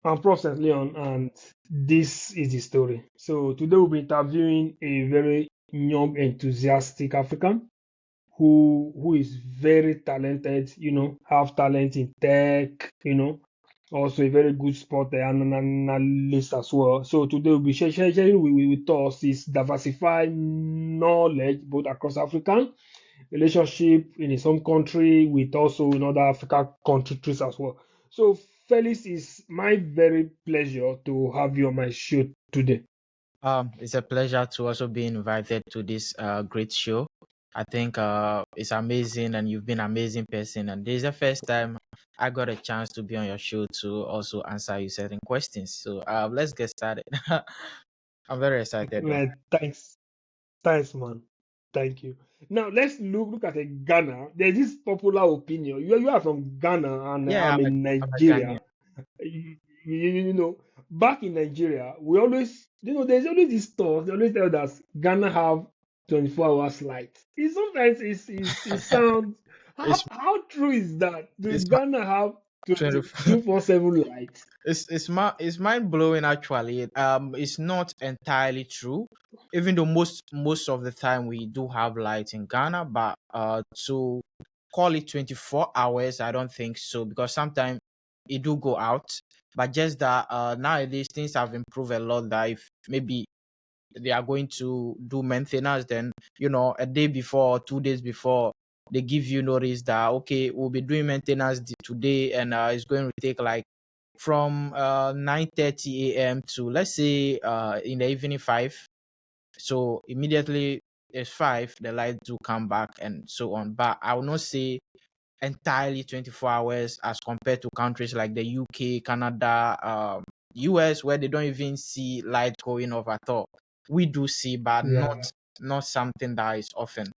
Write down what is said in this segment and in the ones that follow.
I'm Prof. St. Leon, and this is the story. So today we'll be interviewing a very young, enthusiastic African who is very talented. Have talent in tech. Also a very good sport and an analyst as well. So today we'll be sharing with us his diversified knowledge both across African relationship in his home country with also in other African countries as well. So, Felix, it's my very pleasure to have you on my show today. It's a pleasure to also be invited to this great show. I think it's amazing, and you've been an amazing person. And this is the first time I got a chance to be on your show to also answer you certain questions. So let's get started. I'm very excited though. Man, thanks, man. Thank you. Now let's look at Ghana. There's this popular opinion. You are from Ghana, and Yeah, I'm in I'm a Ghanaian. Nigeria. Back in Nigeria, we always, there's always this talk. They always tell us Ghana have 24 hours light. It sounds. it's How true is that? Do it's my Ghana have 20, 24/7 light? it's mind blowing actually. It's not entirely true, even though most of the time we do have light in Ghana, but to call it 24 hours, I don't think so, because sometimes it do go out. But just that nowadays things have improved a lot, that if maybe they are going to do maintenance, then a day before or 2 days before, they give you notice that okay, we'll be doing maintenance today, and it's going to take like from 9:30 a.m. to, let's say, in the evening 5. So immediately it's 5, the lights do come back and so on. But I will not say entirely 24 hours as compared to countries like the UK, Canada, US, where they don't even see light going off at all. We do see, but Yeah. not something that is often.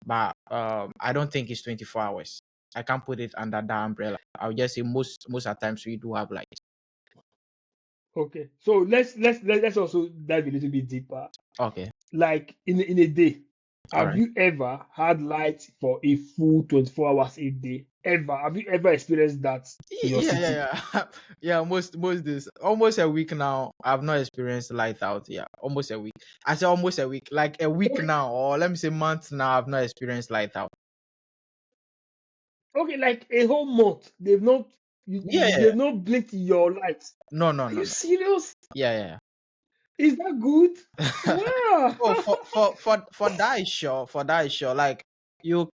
But I don't think it's 24 hours. I can't put it under that umbrella. I'll just say most of the times we do have light. Okay. So let's also dive a little bit deeper. Okay. Like in a day, All have right. you ever had light for a full 24 hours a day? Ever? Have you ever experienced that in your Yeah, city? yeah. Yeah, most this almost a week now. I've not experienced light out. Yeah, almost a week. I say almost a week, like a week Okay, now, or let me say month now. I've not experienced light out. okay, like a whole month. Yeah, yeah. They've not blinked your lights. No, no, Are no, you no. serious? Yeah, yeah. Is that good? Yeah. Wow. Oh, for that is sure. For that is sure. Like you,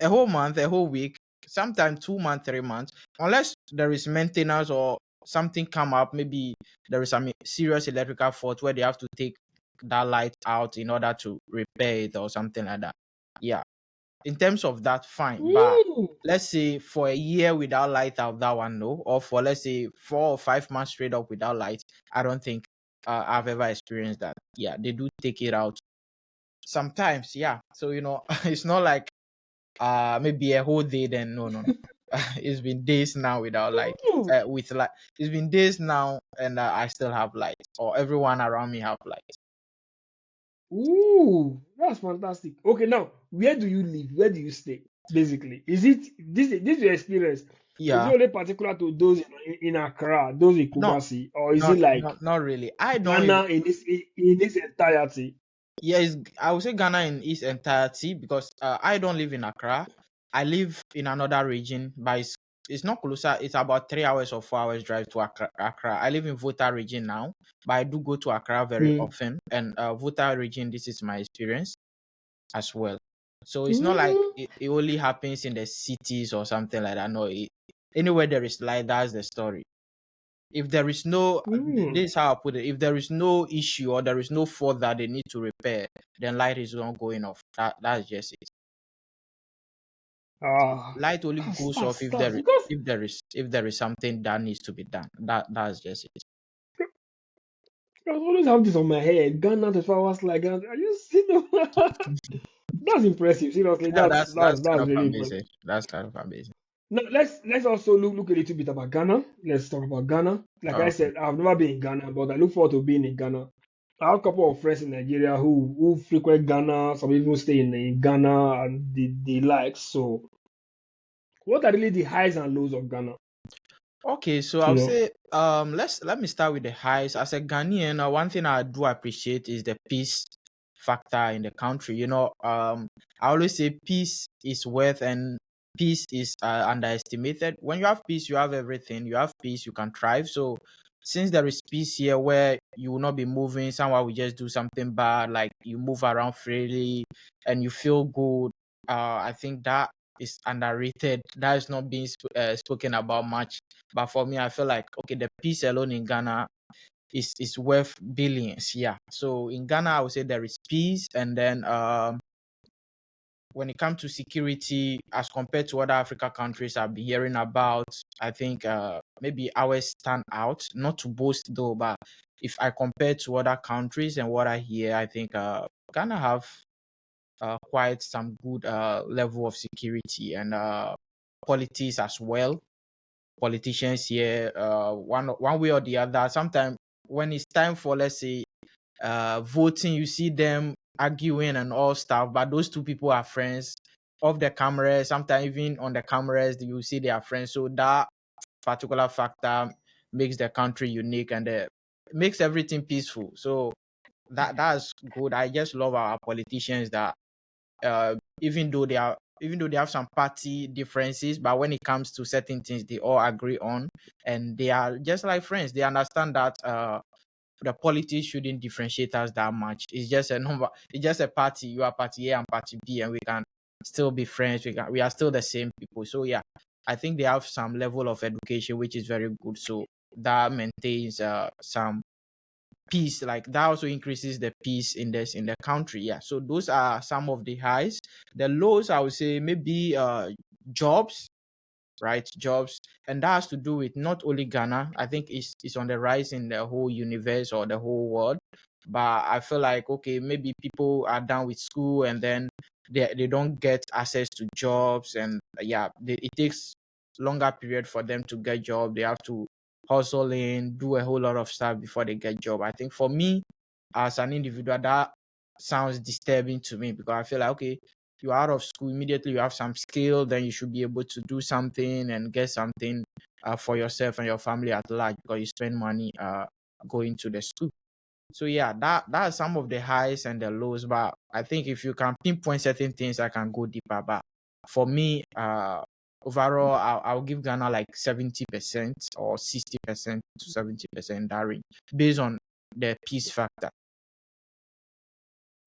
a whole month, a whole week, sometimes 2 months, 3 months, unless there is maintenance or something come up. Maybe there is some serious electrical fault where they have to take that light out in order to repair it or something like that. Yeah, in terms of that, fine. But Mm. let's say for a year without light out, that one no. Or for, let's say, 4 or 5 months straight up without light, I don't think I've ever experienced that. Yeah, they do take it out sometimes. Yeah, so it's not like maybe a whole day. Then no, no, no. It's been days now without light. Mm. With light, it's been days now, and I still have light, or everyone around me have light. Ooh, that's fantastic. Okay, now where do you live? Where do you stay? Basically, is it this your experience? Is it Yeah, only particular to those in Accra, those in no, Kumasi, or is it like not really. I don't even. Ghana in its entirety? Yes, I would say Ghana in its entirety, because I don't live in Accra. I live in another region, but it's not closer. It's about 3 hours or 4 hours drive to Accra. I live in Volta region now, but I do go to Accra very Mm. often. And Volta region, this is my experience as well. So it's not like Mm. it only happens in the cities or something like that. No, anywhere there is light, that's the story. If there is no, Mm. this is how I put it. If there is no issue or there is no fault that they need to repair, then light is not going off. That's just it. Ah, Light only that's goes off that's that's because if there is something that needs to be done. That's just it. I always have this on my head. Ghana 24 hours like Ghana. Are you serious? That's impressive. Seriously, Yeah, that's that's that's kind that's of really amazing. impressive. That's kind of amazing. Now let's also look a little bit about Ghana. Let's talk about Ghana. Like I Okay. said, I've never been in Ghana, but I look forward to being in Ghana. I have a couple of friends in Nigeria who frequent Ghana. Some even stay in Ghana and the likes. So, what are really the highs and lows of Ghana? Okay, so You I'll know. say Let me start with the highs. As a Ghanaian, one thing I do appreciate is the peace factor in the country. I always say peace is worth and peace is underestimated. When you have peace, you have everything. You have peace, you can thrive. So since there is peace here where you will not be moving, someone will just do something bad, like you move around freely and you feel good. I think that is underrated. That is not being spoken about much. But for me, I feel like okay, the peace alone in Ghana is worth billions. Yeah. So in Ghana, I would say there is peace, and then when it comes to security, as compared to other Africa countries I've been hearing about, I think maybe ours stand out. Not to boast though, but if I compare to other countries and what I hear, I think Ghana have quite some good level of security and politics as well. Politicians here, one way or the other. Sometimes when it's time for, let's say, voting, you see them arguing and all stuff, but those two people are friends off the camera. Sometimes even on the cameras, you see they are friends. So that particular factor makes the country unique and makes everything peaceful. So that's good. I just love our politicians that even though they have some party differences, but when it comes to certain things, they all agree on, and they are just like friends. They understand that the politics shouldn't differentiate us that much. It's just a number. It's just a party. You are party A and party B, and we can still be friends. We are still the same people. So yeah, I think they have some level of education which is very good. So that maintains some peace, like that also increases the peace index in the country. Yeah, so those are some of the highs. The lows, I would say, maybe jobs, right? Jobs, and that has to do with not only Ghana. I think it's on the rise in the whole universe or the whole world. But I feel like okay, maybe people are done with school and then they don't get access to jobs, and yeah, it takes longer period for them to get job. They have to hustle in, do a whole lot of stuff before they get job. I think for me as an individual, that sounds disturbing to me because I feel like okay, you're out of school immediately, you have some skill, then you should be able to do something and get something for yourself and your family at large because you spend money going to the school. So yeah, that's some of the highs and the lows. But I think if you can pinpoint certain things, I can go deeper. But for me, overall, I'll give Ghana like 70% or 60% to 70% that range based on the peace factor.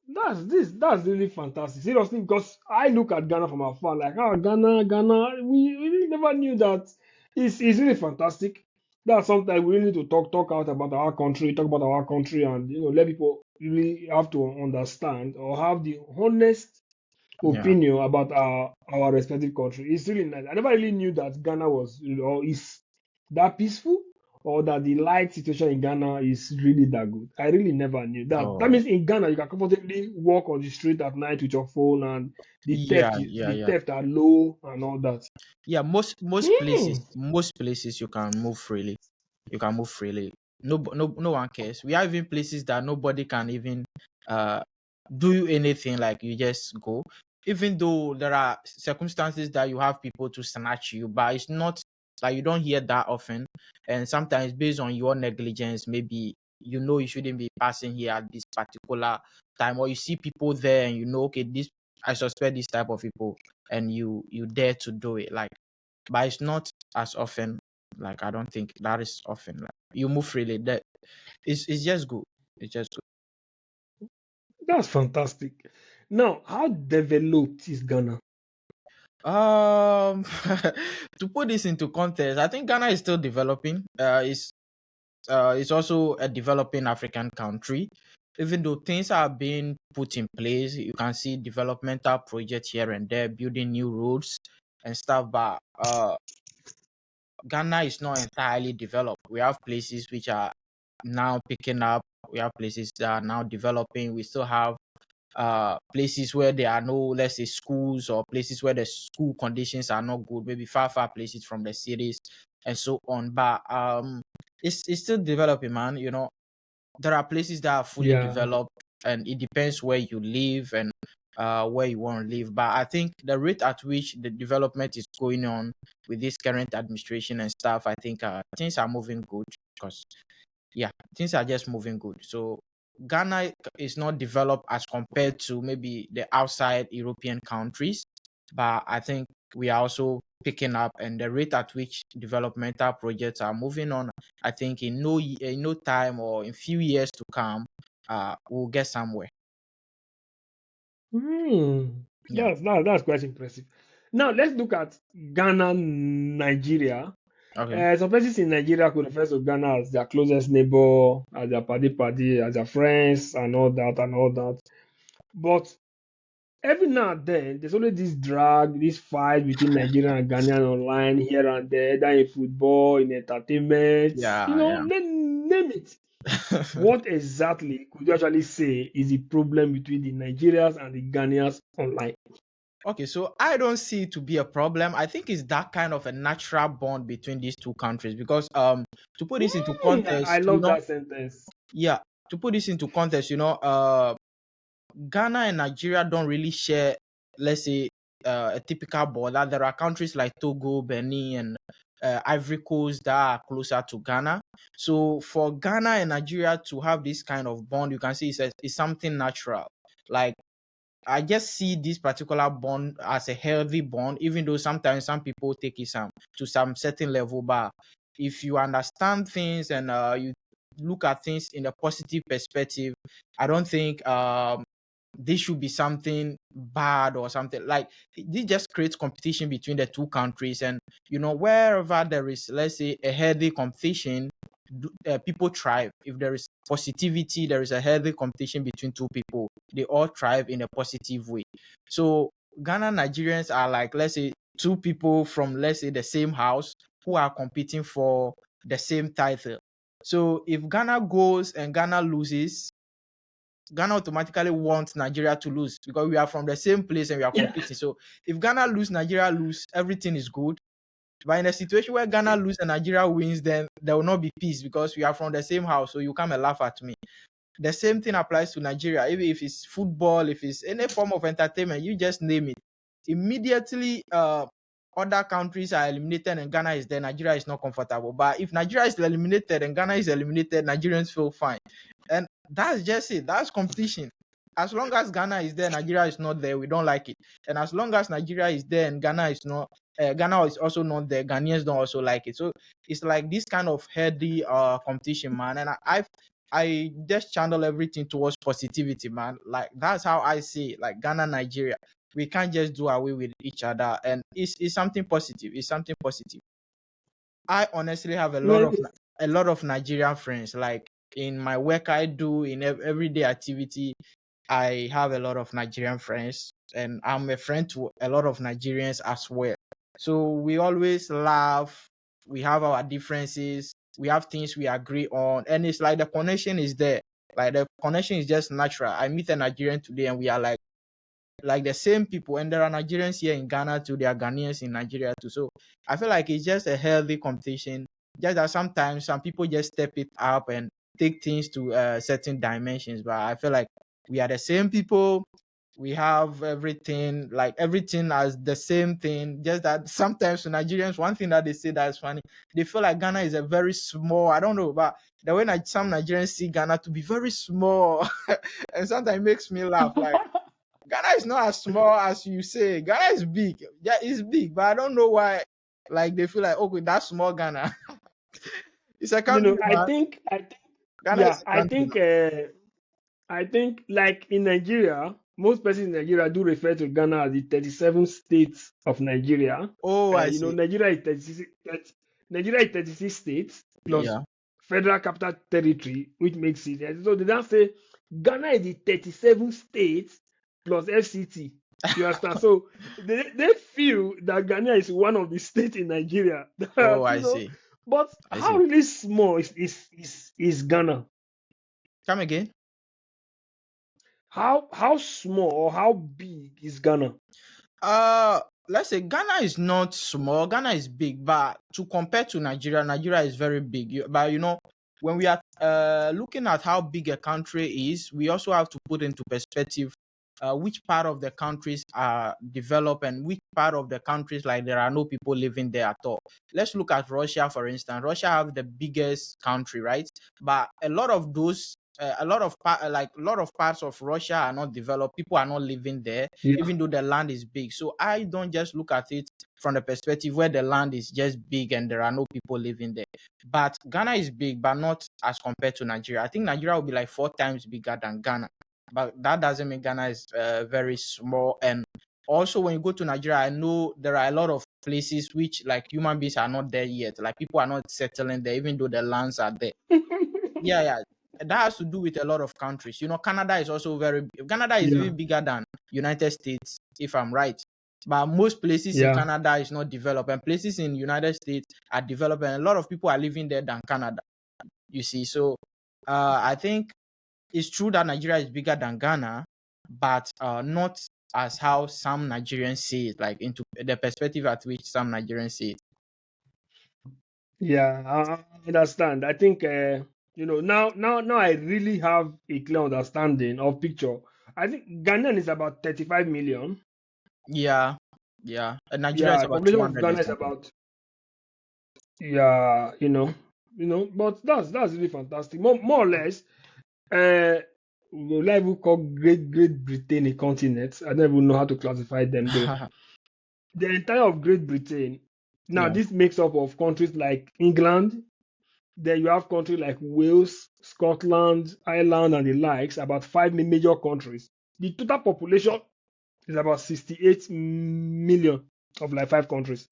That's really fantastic. Seriously, because I look at Ghana from afar, like Ghana. We really never knew that. It's really fantastic. That sometimes we really need to talk out about our country, talk about our country, and let people really have to understand or have the honest Yeah. opinion about our respective country. It's really nice. I never really knew that Ghana was, is that peaceful, or that the light situation in Ghana is really that good. I really never knew that. That Oh, means in Ghana you can comfortably walk on the street at night with your phone, and yeah, yeah, the yeah. theft are low and all that. Yeah, Hmm. most places you can move freely. You can move freely. No one cares. We have even places that nobody can even uh do anything, like you just go. Even though there are circumstances that you have people to snatch you, but it's not like you don't hear that often. And sometimes based on your negligence, maybe you shouldn't be passing here at this particular time, or you see people there and okay, this I suspect this type of people, and you dare to do it. Like, but it's not as often. Like I don't think that is often. Like you move freely. That it's just good. It's just good. That's fantastic. Now, how developed is Ghana? To put this into context, I think Ghana is still developing. It's also a developing African country. Even though things are being put in place, you can see developmental projects here and there, building new roads and stuff. But Ghana is not entirely developed. We have places which are now picking up. We have places that are now developing. We still have places where there are no, let's say, schools, or places where the school conditions are not good, maybe far places from the cities and so on. But it's still developing, man. There are places that are fully Yeah. developed, and it depends where you live and where you want to live. But I think the rate at which the development is going on with this current administration and stuff, I think things are moving good because yeah, things are just moving good. So Ghana is not developed as compared to maybe the outside European countries, but I think we are also picking up, and the rate at which developmental projects are moving on, I think in no time or in few years to come, we'll get somewhere. Hmm. Yeah. That's quite impressive. Now let's look at Ghana, Nigeria. Okay. Some places in Nigeria could refer to Ghana as their closest neighbor, as their paddy, as their friends, and all that, and all that. But every now and then, there's always this drag, this fight between Nigeria and Ghanaian online here and there, either in football, in entertainment, Yeah, yeah. name it. What exactly could you actually say is the problem between the Nigerians and the Ghanaians online? Okay, so I don't see it to be a problem. I think it's that kind of a natural bond between these two countries because to put this into I context, love that sentence. yeah, to put this into context, Ghana and Nigeria don't really share, let's say, a typical border. There are countries like Togo, Benin, and Ivory Coast that are closer to Ghana. So for Ghana and Nigeria to have this kind of bond, you can see it's something natural. Like I just see this particular bond as a healthy bond, even though sometimes some people take it to some certain level. But if you understand things and you look at things in a positive perspective, I don't think this should be something bad or something like this. Just creates competition between the two countries, and wherever there is, let's say, a healthy competition, people thrive. If there is positivity, there is a healthy competition between two people, they all thrive in a positive way. So Ghana Nigerians are like, let's say, two people from, let's say, the same house who are competing for the same title. So if Ghana goes and Ghana loses, Ghana automatically wants Nigeria to lose because we are from the same place and we are Yeah. competing. So if Ghana lose, Nigeria lose, everything is good. But in a situation where Ghana lose and Nigeria wins, then there will not be peace because we are from the same house. So you come and laugh at me. The same thing applies to Nigeria. Even if it's football, if it's any form of entertainment, you just name it. Immediately, other countries are eliminated and Ghana is there, Nigeria is not comfortable. But if Nigeria is eliminated and Ghana is eliminated, Nigerians feel fine. And that's just it. That's competition. As long as Ghana is there, Nigeria is not there, we don't like it. And as long as Nigeria is there and Ghana is not, Ghana is also not there, Ghanaians don't also like it. So it's like this kind of healthy competition, man. And I just channel everything towards positivity, man. Like that's how I see it. Like Ghana, Nigeria, we can't just do away with each other, and it's something positive. It's something positive. I honestly have Well, a lot of Nigerian friends. Like in my work, I do in everyday activity, I have a lot of Nigerian friends, and I'm a friend to a lot of Nigerians as well. So we always laugh. We have our differences. We have things we agree on, and it's like the connection is there. Like the connection is just natural. I meet a Nigerian today, and we are like the same people, and there are Nigerians here in Ghana too, there are Ghanaians in Nigeria too. So I feel like it's just a healthy competition. Just that sometimes some people just step it up and take things to certain dimensions. But I feel like we are the same people. We have everything, like everything as the same thing. Just that sometimes to Nigerians, one thing that they say that is funny, they feel like Ghana is a very small, I don't know, but the way some Nigerians see Ghana to be very small, and sometimes it makes me laugh. Like Ghana is not as small as you say. Ghana is big. Yeah, it's big, but I don't know why. Like they feel like, okay, that's small Ghana. It's a country, man. Ghana yeah, is a country, man. I think, like in Nigeria, most persons in Nigeria do refer to Ghana as the 37 states of Nigeria. Oh, I see. Nigeria is 36 states plus Yeah. Federal Capital Territory, which makes it. So they don't say Ghana is the 37 states plus FCT. You understand? So they feel that Ghana is one of the states in Nigeria. Oh, I you know, see. but I how see. really small is Ghana? Come again. How small or how big is Ghana? Uh, let's say Ghana is not small. Ghana is big, but to compare to Nigeria, Nigeria is very big. But when we are looking at how big a country is, we also have to put into perspective which part of the countries are developed and which part of the countries like there are no people living there at all. Let's look at Russia, for instance. Russia have the biggest country, right? But a lot of those a lot of parts of Russia are not developed. People are not living there, Yeah. even though the land is big. So I don't just look at it from the perspective where the land is just big and there are no people living there. But Ghana is big, but not as compared to Nigeria. I think Nigeria will be like 4 times bigger than Ghana, but that doesn't mean Ghana is very small. And also, when you go to Nigeria, I know there are a lot of places which like human beings are not there yet. Like people are not settling there, even though the lands are there. Yeah, yeah. That has to do with a lot of countries. You know, Canada is also Canada is Yeah. even bigger than United States, if I'm right. But most places in Yeah. Canada is not developed, and places in United States are developed, and a lot of people are living there than Canada. You see, so I think it's true that Nigeria is bigger than Ghana, but not as how some Nigerians see it, like into the perspective at which some Nigerians see it. Yeah, I understand. I think now I really have a clear understanding of picture. I think Ghanaian is about 35 million. Yeah, yeah. And Nigeria is Yeah, about population of 200 and Ghana is something. about, yeah, but that's really fantastic. More or less, uh will I even call Great Britain a continent? I don't even know how to classify them though. The entire of Great Britain. Now Yeah, this makes up of countries like England. Then you have countries like Wales, Scotland, Ireland, and the likes, about five major countries. The total population is about 68 million of like five countries.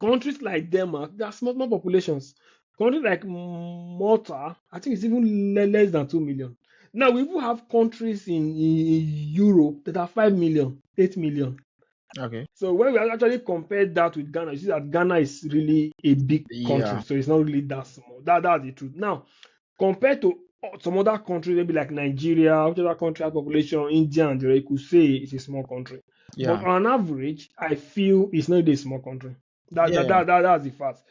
Countries like Denmark, they are small populations. Countries like Malta, I think it's even less than 2 million. Now, we even have countries in Europe that are 5 million, 8 million. okay. So when we actually compare that with Ghana, you see that Ghana is really a big country. Yeah, So it's not really that small. That's the truth. Now, compared to some other countries, maybe like Nigeria, which other country has population, India, and the rest, you could say it's a small country. But yeah, on average, I feel it's not a small country. yeah, That's the fact.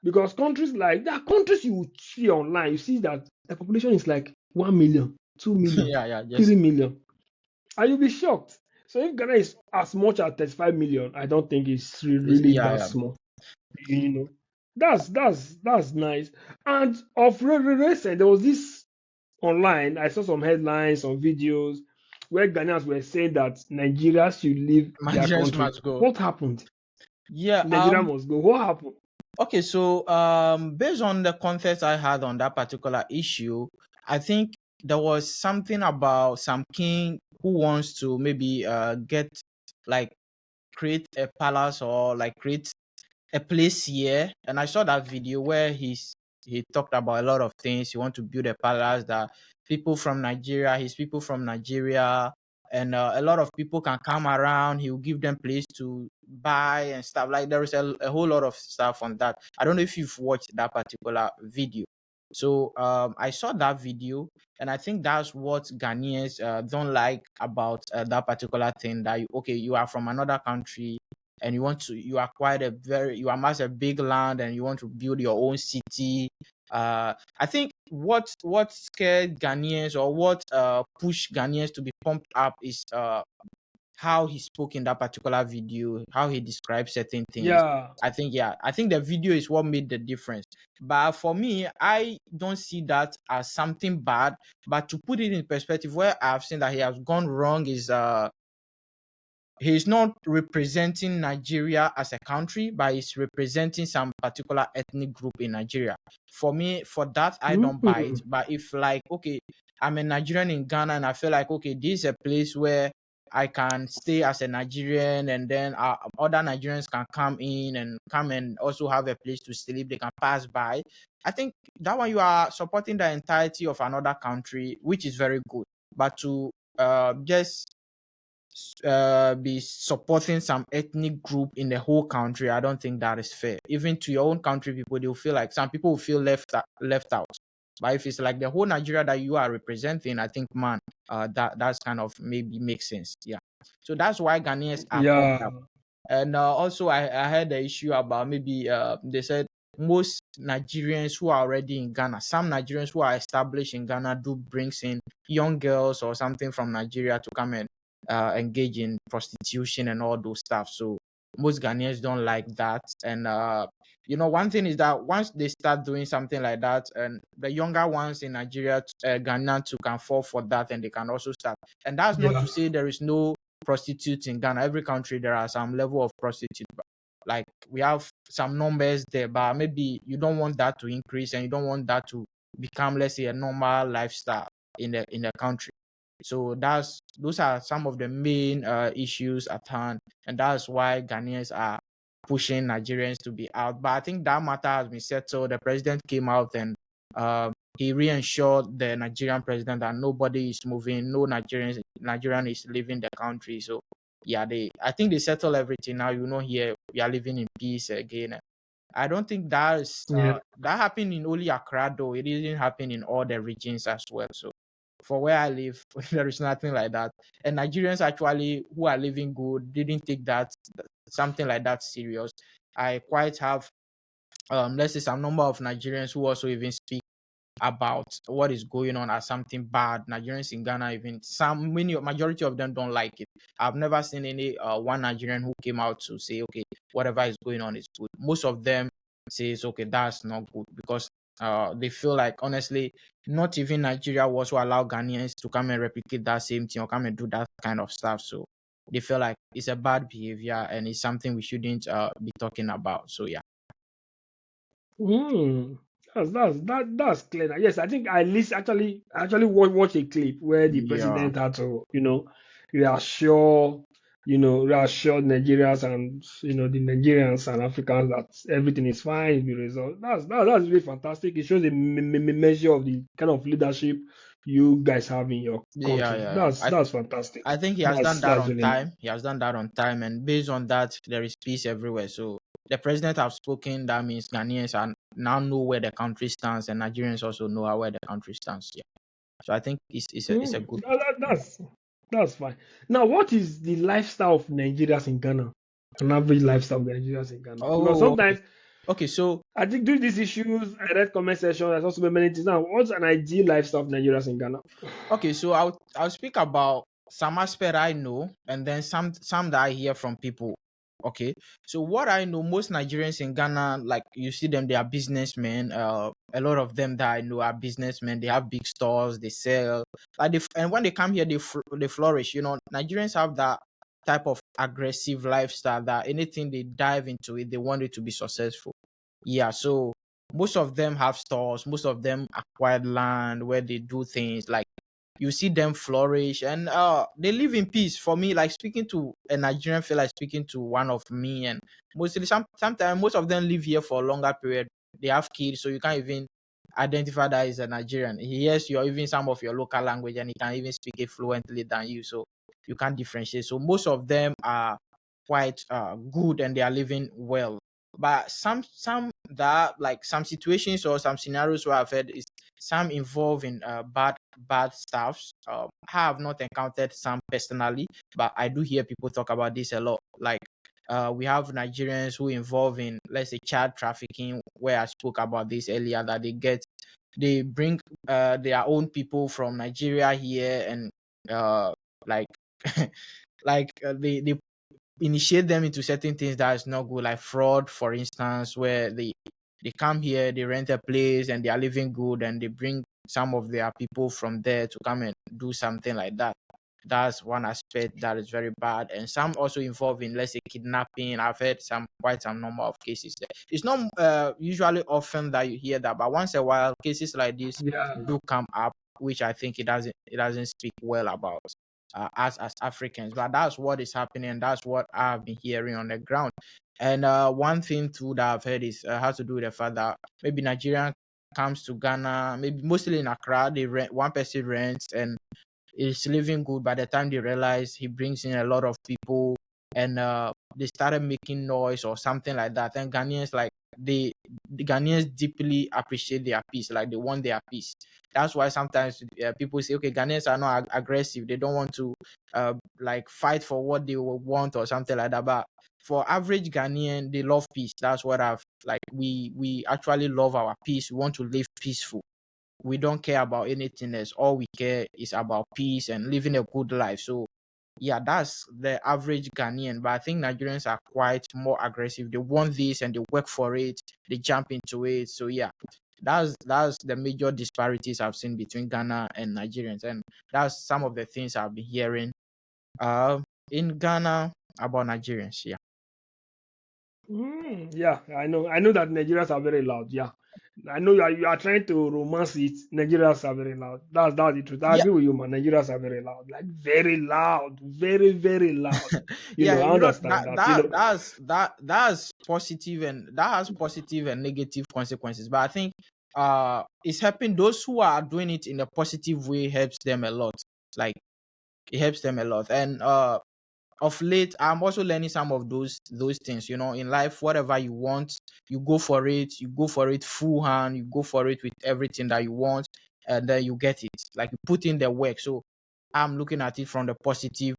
Because countries like there are countries you would see online, you see that the population is like 1 million, 2 million, yeah, yeah. Just 3 million. And you'll be shocked. So if Ghana is as much as 35 million, I don't think it's really yeah, that yeah. small. You know, that's nice. And of recent, there was this online. I saw some headlines, some videos where Ghanaians were saying that Nigeria should leave their Nigerians country. must go. What happened? Yeah. Nigeria must go. What happened? Okay. So, based on the context I had on that particular issue, I think there was something about some king who wants to maybe get like create a palace or like create a place here, and I saw that video where he talked about a lot of things. He want to build a palace that people from Nigeria, his people from Nigeria, and a lot of people can come around. He will give them place to buy and stuff. Like there is a whole lot of stuff on that. I don't know if you've watched that particular video. So I saw that video, and I think that's what Ghanaians don't like about that particular thing. That okay, you are from another country and you acquired you amass a big land and you want to build your own city. I think what scared Ghanaians or what pushed Ghanaians to be pumped up is how he spoke in that particular video, how he described certain things. Yeah, I think the video is what made the difference. But for me, I don't see that as something bad. But to put it in perspective, where I've seen that he has gone wrong is he's not representing Nigeria as a country, but he's representing some particular ethnic group in Nigeria. For me, for that, I don't buy it. mm, But if like, okay, I'm a Nigerian in Ghana and I feel like, okay, this is a place where I can stay as a Nigerian and then other Nigerians can come in and come and also have a place to sleep. They can pass by. I think that one you are supporting the entirety of another country, which is very good. But to just be supporting some ethnic group in the whole country, I don't think that is fair. Even to your own country people, they'll feel like some people will feel left out. But if it's like the whole Nigeria that you are representing, I think man, that's kind of maybe makes sense. Yeah. So that's why Ghanaians are pumped yeah, up. And also I had the issue about maybe they said most Nigerians who are already in Ghana, some Nigerians who are established in Ghana do brings in young girls or something from Nigeria to come and engage in prostitution and all those stuff. So most Ghanaians don't like that. And one thing is that once they start doing something like that, and the younger ones in Nigeria, Ghana too can fall for that, and they can also start. And that's not Yeah. to say there is no prostitutes in Ghana. Every country there are some level of prostitute. Like we have some numbers there, but maybe you don't want that to increase, and you don't want that to become, let's say, a normal lifestyle in the country. So those are some of the main issues at hand, and that's why Ghanaians are pushing Nigerians to be out. But I think that matter has been settled. The president came out and he reassured the Nigerian president that nobody is moving, no Nigerian is leaving the country. So yeah, I think they settled everything now. Here we are living in peace again. I don't think Yeah. that happened in only Accra though. It didn't happen in all the regions as well. So for where I live, there is nothing like that. And Nigerians actually who are living good didn't take that something like that serious. I quite have let's say some number of Nigerians who also even speak about what is going on as something bad. Nigerians in Ghana, even majority of them don't like it. I've never seen any one Nigerian who came out to say, okay, whatever is going on is good. Most of them says, okay, that's not good because they feel like honestly, not even Nigeria will also allow Ghanaians to come and replicate that same thing or come and do that kind of stuff. So they feel like it's a bad behavior and it's something we shouldn't be talking about. So yeah. Hmm. That's clear. Now. Yes, I think I least actually watch a clip where the Yeah. president had to, reassure, reassure Nigerians and the Nigerians and Africans that everything is fine, will be resolved. That's really fantastic. It shows a measure of the kind of leadership you guys have in your Yeah, country. yeah. That's fantastic. I think he has done that That's on really nice. time. He has done that on time, and based on that, there is peace everywhere. So the president have spoken. That means Ghanaians are now know where the country stands, and Nigerians also know where the country stands. Yeah. So I think it's a Hmm. good. That's fine. Now, what is the lifestyle of Nigerians in Ghana? An average lifestyle of Nigerians in Ghana? Because Oh, okay. sometimes Okay, so I think due to these issues, I read comment section, there's also many things. Now, what's an ideal lifestyle of Nigerians in Ghana? I'll speak about some aspect I know, and then some that I hear from people. Okay, so what I know, most Nigerians in Ghana, like you see them, they are businessmen. A lot of them that I know are businessmen. They have big stores, they sell. And when they come here, they flourish. Nigerians have that type of aggressive lifestyle that anything they dive into it, they want it to be successful. Yeah, so most of them have stores. Most of them acquired land where they do things like you see them flourish and they live in peace. For me, like speaking to a Nigerian feel like speaking to one of me, and mostly sometimes most of them live here for a longer period. They have kids, so you can't even identify that as a Nigerian. He hears your even some of your local language and he can even speak it fluently than you, so you can't differentiate. So most of them are quite good and they are living well. But some that like some situations or some scenarios where I've heard is some involve in bad stuffs. I have not encountered some personally, but I do hear people talk about this a lot. Like we have Nigerians who involve in, let's say, child trafficking, where I spoke about this earlier, that they bring their own people from Nigeria here and like they initiate them into certain things that is not good, like fraud, for instance, where they come here, they rent a place, and they are living good, and they bring some of their people from there to come and do something like that. That's one aspect that is very bad, and some also involve in, let's say, kidnapping. I've heard quite some number of cases there. It's not usually often that you hear that, but once in a while, cases like this Yeah. do come up, which I think it doesn't speak well about us as Africans. But that's what is happening, and that's what I've been hearing on the ground. And one thing too that I've heard is has to do with the fact that maybe Nigerian comes to Ghana, maybe mostly in Accra, they rent one person rents and is living good. By the time they realize he brings in a lot of people and they started making noise or something like that, and Ghanaians like the Ghanaians deeply appreciate their peace, like they want their peace. That's why sometimes people say, okay, Ghanaians are not aggressive. They don't want to like fight for what they want or something like that. But for average Ghanaian, they love peace. That's what I've like. We actually love our peace. We want to live peaceful. We don't care about anything else. All we care is about peace and living a good life. So yeah, that's the average Ghanaian. But I think Nigerians are quite more aggressive. They want this and they work for it. They jump into it. So yeah, that's the major disparities I've seen between Ghana and Nigerians, and that's some of the things I've been hearing in Ghana about Nigerians. Yeah. Yeah, I know that Nigerians are very loud. Yeah, I know you are trying to romance it. Nigerians are very loud. That's the truth. I Yeah, agree with you, man. Nigerians are very loud, like very loud, very very loud. yeah, I understand that that. that's positive, and that has positive and negative consequences. But I think it's helping those who are doing it in a positive way helps them a lot. Like it helps them a lot. And of late I'm also learning some of those things. In life, whatever you want, you go for it. You go for it full hand. You go for it with everything that you want, and then you get it. Like you put in the work. So I'm looking at it from the positive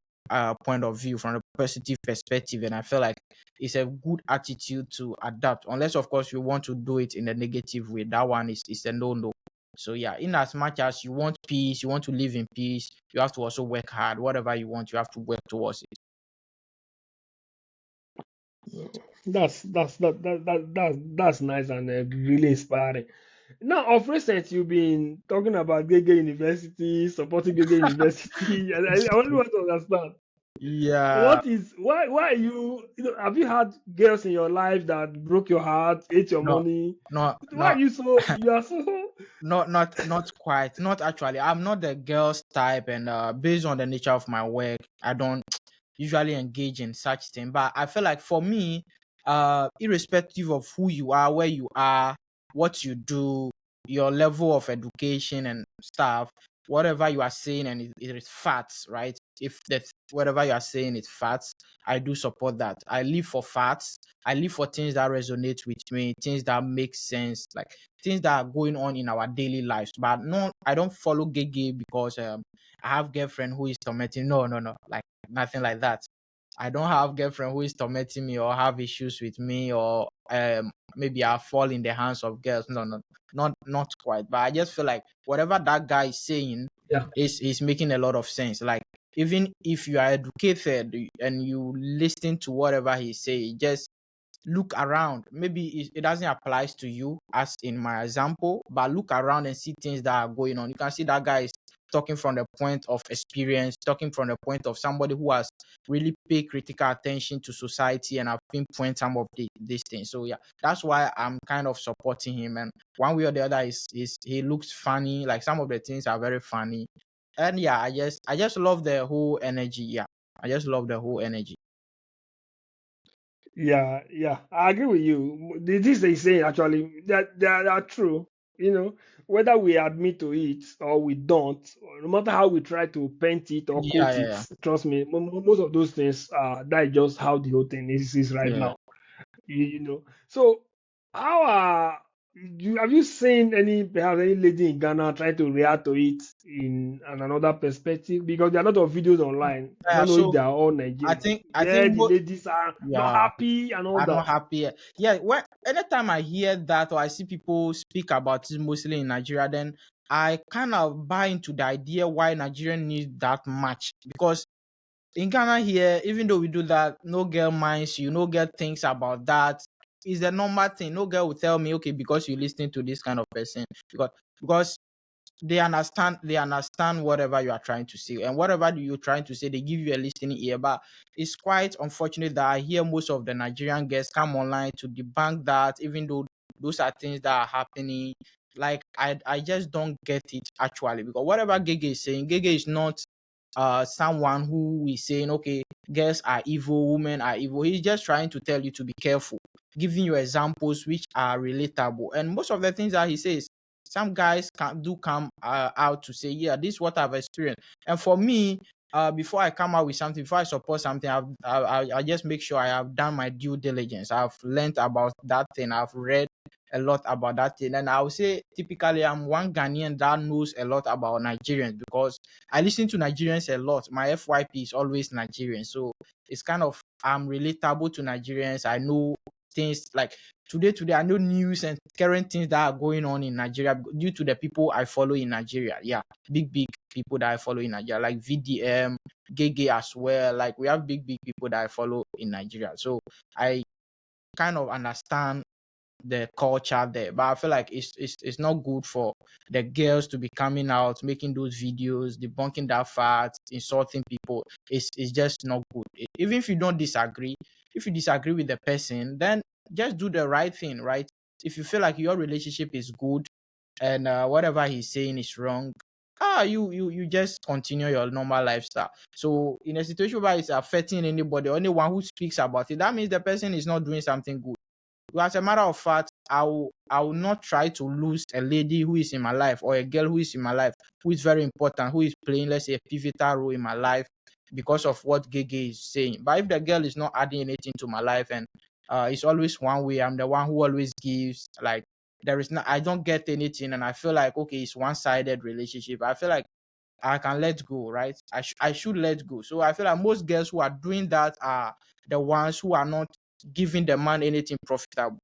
point of view, from the positive perspective, and I feel like it's a good attitude to adapt, unless of course you want to do it in a negative way. That one is a no. So yeah, in as much as you want peace, you want to live in peace, you have to also work hard. Whatever you want, you have to work towards it. That's nice and really inspiring. Now, of recent, you've been talking about Gege University, supporting Gege University, and I only want to understand Yeah, what is why are have you had girls in your life that broke your heart, ate your no, money? no, Why are no, you so you are so not quite, not actually. I'm not the girls type, and based on the nature of my work, I don't usually engage in such thing. But I feel like for me, irrespective of who you are, where you are, what you do, your level of education and stuff, whatever you are saying, and it is facts, right? If that whatever you are saying is facts, I do support that. I live for facts. I live for things that resonate with me, things that make sense, like things that are going on in our daily lives. But no, I don't follow gay because I have girlfriend who is tormenting. No, no, no. Like nothing like that. I don't have girlfriend who is tormenting me or have issues with me, or maybe I fall in the hands of girls. No, no, not quite. But I just feel like whatever that guy is saying yeah. is making a lot of sense. Like even if you are educated and you listen to whatever he say, just look around. Maybe it doesn't apply to you as in my example, but look around and see things that are going on. You can see that guy is talking from the point of experience, talking from the point of somebody who has really paid critical attention to society and have pinpoint some of these things. So yeah, that's why I'm kind of supporting him. And one way or the other is he looks funny. Like some of the things are very funny. And yeah, I just love the whole energy. Yeah. I just love the whole energy. Yeah, I agree with you. The things they say actually that they are true. Whether we admit to it or we don't, or no matter how we try to paint it or Yeah, quote yeah, it, yeah. trust me, most of those things, that is just how the whole thing is right Yeah. now. So how have you seen perhaps any lady in Ghana trying to react to it in another perspective? Because there are a lot of videos online. I Yeah, don't know if so they are all I Nigerian, think I where think the ladies are not yeah, happy and all I'm not that. happy. Yeah, when anytime I hear that or I see people speak about it mostly in Nigeria, then I kind of buy into the idea why Nigeria needs that much. Because in Ghana here, even though we do that, no girl minds you, no girl thinks about that. It's a normal thing. No girl will tell me, okay, because you're listening to this kind of person. Because they understand whatever you are trying to say, and whatever you're trying to say, they give you a listening ear. But it's quite unfortunate that I hear most of the Nigerian guests come online to debunk that, even though those are things that are happening. Like I just don't get it actually, because whatever Gege is saying, Gege is not someone who is saying, okay, girls are evil, women are evil. He's just trying to tell you to be careful, giving you examples which are relatable. And most of the things that he says, some guys can do come out to say, yeah, this is what I've experienced. And for me, before I come out with something, before I support something, I just make sure I have done my due diligence. I've learned about that thing. I've read a lot about that thing. And I would say typically I'm one Ghanaian that knows a lot about Nigerians because I listen to Nigerians a lot. My FYP is always Nigerian. So it's kind of I'm relatable to Nigerians. I know things like today I know news and current things that are going on in Nigeria due to the people I follow in Nigeria. Yeah, big people that I follow in Nigeria, like VDM, Gege as well. Like we have big people that I follow in Nigeria. So I kind of understand the culture there. But I feel like it's not good for the girls to be coming out, making those videos, debunking that fact, insulting people. It's just not good. Even if you don't disagree, if you disagree with the person, then just do the right thing, right? If you feel like your relationship is good and whatever he's saying is wrong, you just continue your normal lifestyle. So in a situation where it's affecting anybody or anyone who speaks about it, that means the person is not doing something good. Well, as a matter of fact, I will not try to lose a lady who is in my life or a girl who is in my life who is very important, who is playing, let's say, a pivotal role in my life because of what Gege is saying. But if the girl is not adding anything to my life and it's always one way, I'm the one who always gives, like there is no, I don't get anything, and I feel like okay, it's one-sided relationship. I feel like I can let go, right? I should let go. So I feel like most girls who are doing that are the ones who are not giving the man anything profitable.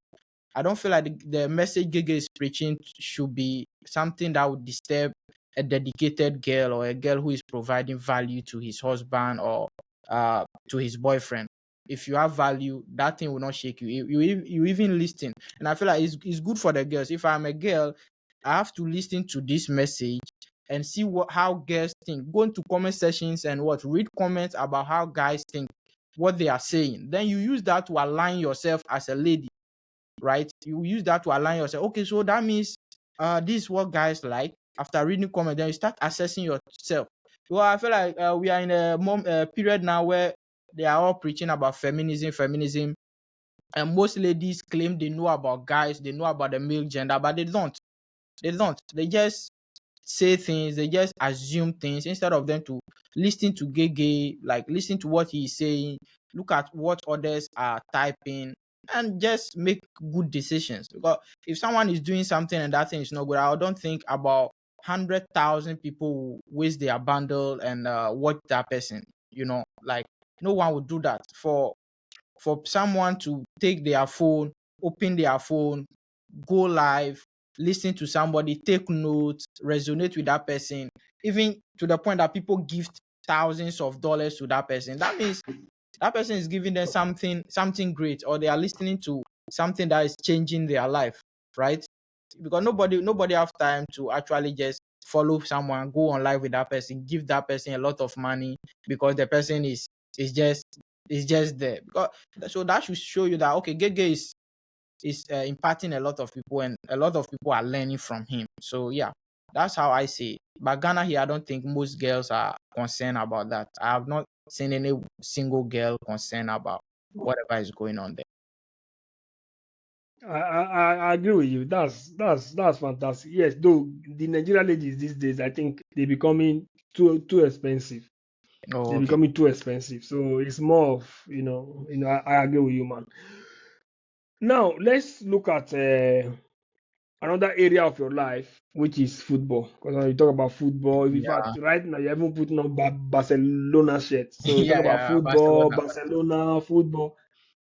I don't feel like the message Gege is preaching should be something that would disturb a dedicated girl or a girl who is providing value to his husband or to his boyfriend. If you have value, that thing will not shake you. You even listen. And I feel like it's good for the girls. If I'm a girl, I have to listen to this message and see how girls think. Go into comment sections and read comments about how guys think, what they are saying. Then you use that to align yourself as a lady, right? You use that to align yourself. Okay, so that means this is what guys like. After reading comment, then you start assessing yourself. Well, I feel like we are in a period now where they are all preaching about feminism, and most ladies claim they know about guys, they know about the male gender, but they don't. They don't. They just say things, they just assume things instead of them to listen to Gege, like listen to what he's saying, look at what others are typing, and just make good decisions. Because if someone is doing something and that thing is not good, I don't think about 100,000 people will waste their bundle and watch that person. Like no one would do that. For someone to take their phone, open their phone, go live, listen to somebody, take notes, resonate with that person, even to the point that people gift thousands of dollars to that person. That means that person is giving them something great, or they are listening to something that is changing their life, right? Because nobody have time to actually just follow someone, go on live with that person, give that person a lot of money because the person is just there. Because so that should show you that okay, Gege is impacting a lot of people, and a lot of people are learning from him. So yeah, that's how I see it. But Ghana here, I don't think most girls are concerned about that. I have not seen any single girl concerned about whatever is going on there. I agree with you. That's fantastic. Yes, though the Nigerian ladies these days, I think they're becoming too expensive. Oh, They're okay. becoming too expensive. So it's more of I agree with you, man. Now let's look at another area of your life, which is football. Because when you talk about football, in Yeah, fact, right now you're even putting on Barcelona shirt. So you talk yeah, about yeah. football, Barcelona. Barcelona, football.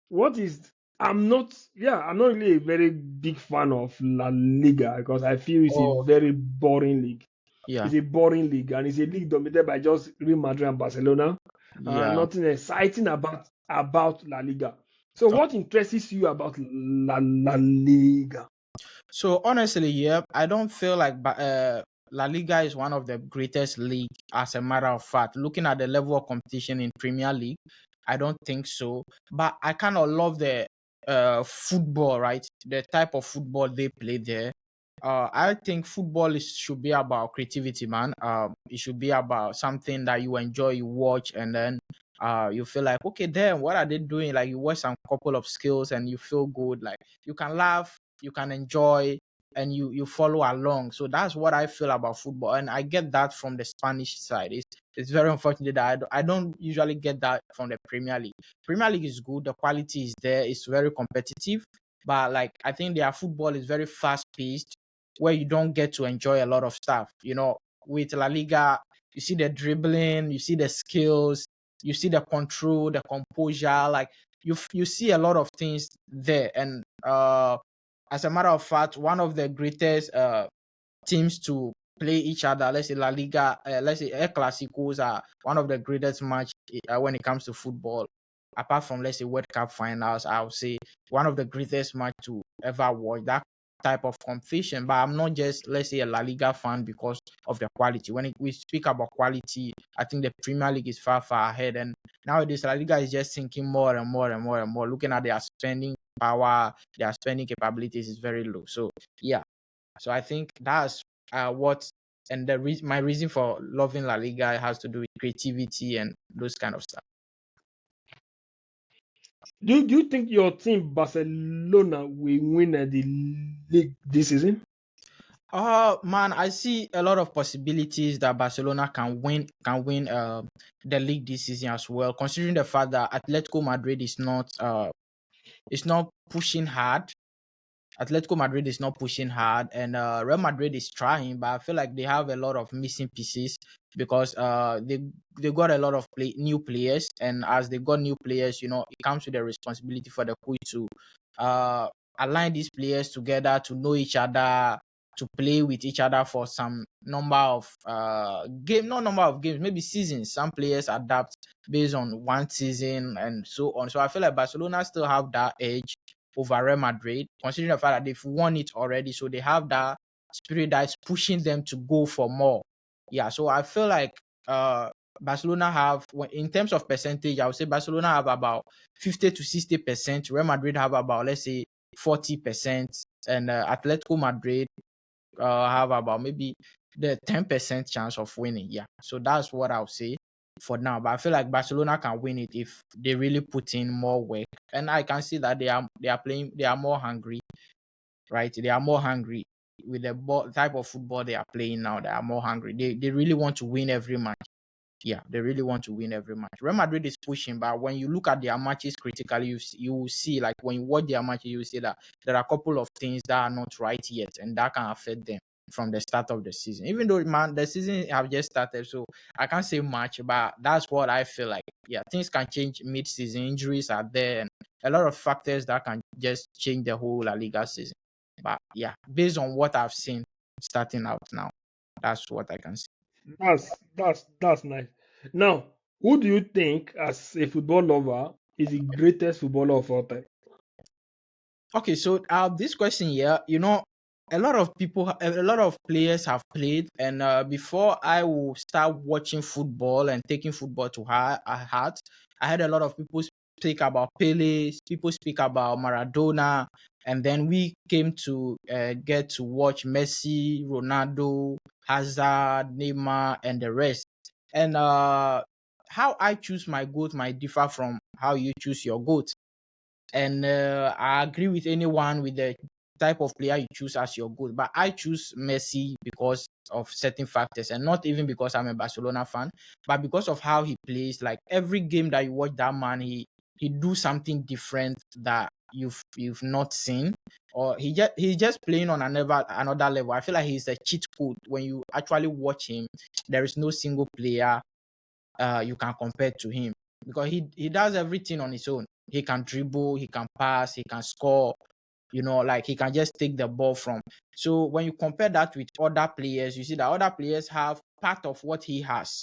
What is I'm not really a very big fan of La Liga because I feel it's a Oh, okay. very boring league. Yeah, It's a boring league and it's a league dominated by just Real Madrid and Barcelona. yeah. Nothing exciting about La Liga. So what interests you about La Liga? So honestly, yeah, I don't feel like La Liga is one of the greatest league. As a matter of fact, looking at the level of competition in Premier League, I don't think so. But I kind of love the football, right? The type of football they play there. I think football should be about creativity, man. It should be about something that you enjoy, you watch, and then you feel like, okay, then what are they doing? Like you watch some couple of skills and you feel good. Like you can laugh, you can enjoy. and you follow along. So that's what I feel about football, and I get that from the Spanish side. It's very unfortunate that I don't usually get that from the Premier League. Premier League is good, the quality is there, it's very competitive, but like I think their football is very fast paced, where you don't get to enjoy a lot of stuff. With La Liga, you see the dribbling, you see the skills, you see the control, the composure, like you see a lot of things there. And as a matter of fact, one of the greatest teams to play each other, let's say La Liga, let's say El Clasicos are one of the greatest match when it comes to football. Apart from, let's say, World Cup finals, I would say one of the greatest match to ever watch. That type of competition. But I'm not just, let's say, a La Liga fan because of the quality. When we speak about quality, I think the Premier League is far, far ahead. And nowadays, La Liga is just sinking more and more and more and more. Looking at their spending power, their spending capabilities is very low. So, yeah. So I think that's what, and my reason for loving La Liga has to do with creativity and those kind of stuff. Do you think your team Barcelona will win the league this season? Man, I see a lot of possibilities that Barcelona can win the league this season as well. Considering the fact that Atletico Madrid is not pushing hard. Atletico Madrid is not pushing hard, and Real Madrid is trying, but I feel like they have a lot of missing pieces because they got a lot of new players, and as they got new players, it comes with the responsibility for the coach to uh, align these players together to know each other, to play with each other for some number of not number of games, maybe seasons. Some players adapt based on one season and so on. So I feel like Barcelona still have that edge over Real Madrid, considering the fact that they've won it already. So they have that spirit that's pushing them to go for more. Yeah, so I feel like Barcelona have, in terms of percentage, I would say Barcelona have about 50 to 60%. Real Madrid have about, let's say, 40%, and Atletico Madrid have about maybe the 10% chance of winning. Yeah, so that's what I'll say for now. But I feel like Barcelona can win it if they really put in more work, and I can see that they are playing. They are more hungry, right? They are more hungry with the type of football they are playing now. They are more hungry. They really want to win every match. Yeah, they really want to win every match. Real Madrid is pushing, but when you look at their matches critically, you will see, like when you watch their matches, you will see that there are a couple of things that are not right yet, and that can affect them from the start of the season. Even though, man, the season have just started, so I can't say much, but that's what I feel like. Yeah, things can change mid-season. Injuries are there, and a lot of factors that can just change the whole La Liga season. But yeah, based on what I've seen starting out now, that's what I can say. That's nice. Now, who do you think, as a football lover, is the greatest footballer of all time? Okay, so this question here, a lot of people, a lot of players have played, and before I will start watching football and taking football to heart, I heard a lot of people speak about Pele, people speak about Maradona, and then we came to get to watch Messi, Ronaldo, Hazard, Neymar, and the rest. And how I choose my goat might differ from how you choose your goat. And I agree with anyone with the type of player you choose as your goal. But I choose Messi because of certain factors, and not even because I'm a Barcelona fan, but because of how he plays. Like every game that you watch that man, he do something different that you've not seen, or he's just playing on another level. I feel like he's a cheat code. When you actually watch him, there is no single player you can compare to him, because he does everything on his own. He can dribble, he can pass, he can score. Like he can just take the ball from. So when you compare that with other players, you see that other players have part of what he has.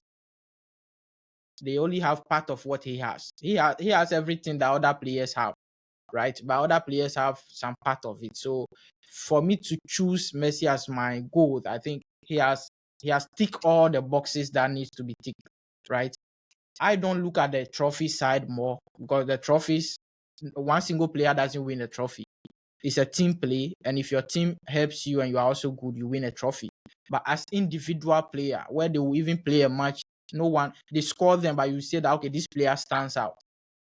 They only have part of what he has. He has everything that other players have, right? But other players have some part of it. So for me to choose Messi as my goal, I think he has ticked all the boxes that needs to be ticked, right? I don't look at the trophy side more, because the trophies, one single player doesn't win a trophy. It's a team play, and if your team helps you and you are also good, you win a trophy. But as individual player, where they will even play a match, no one, they score them, but you say that, okay, this player stands out.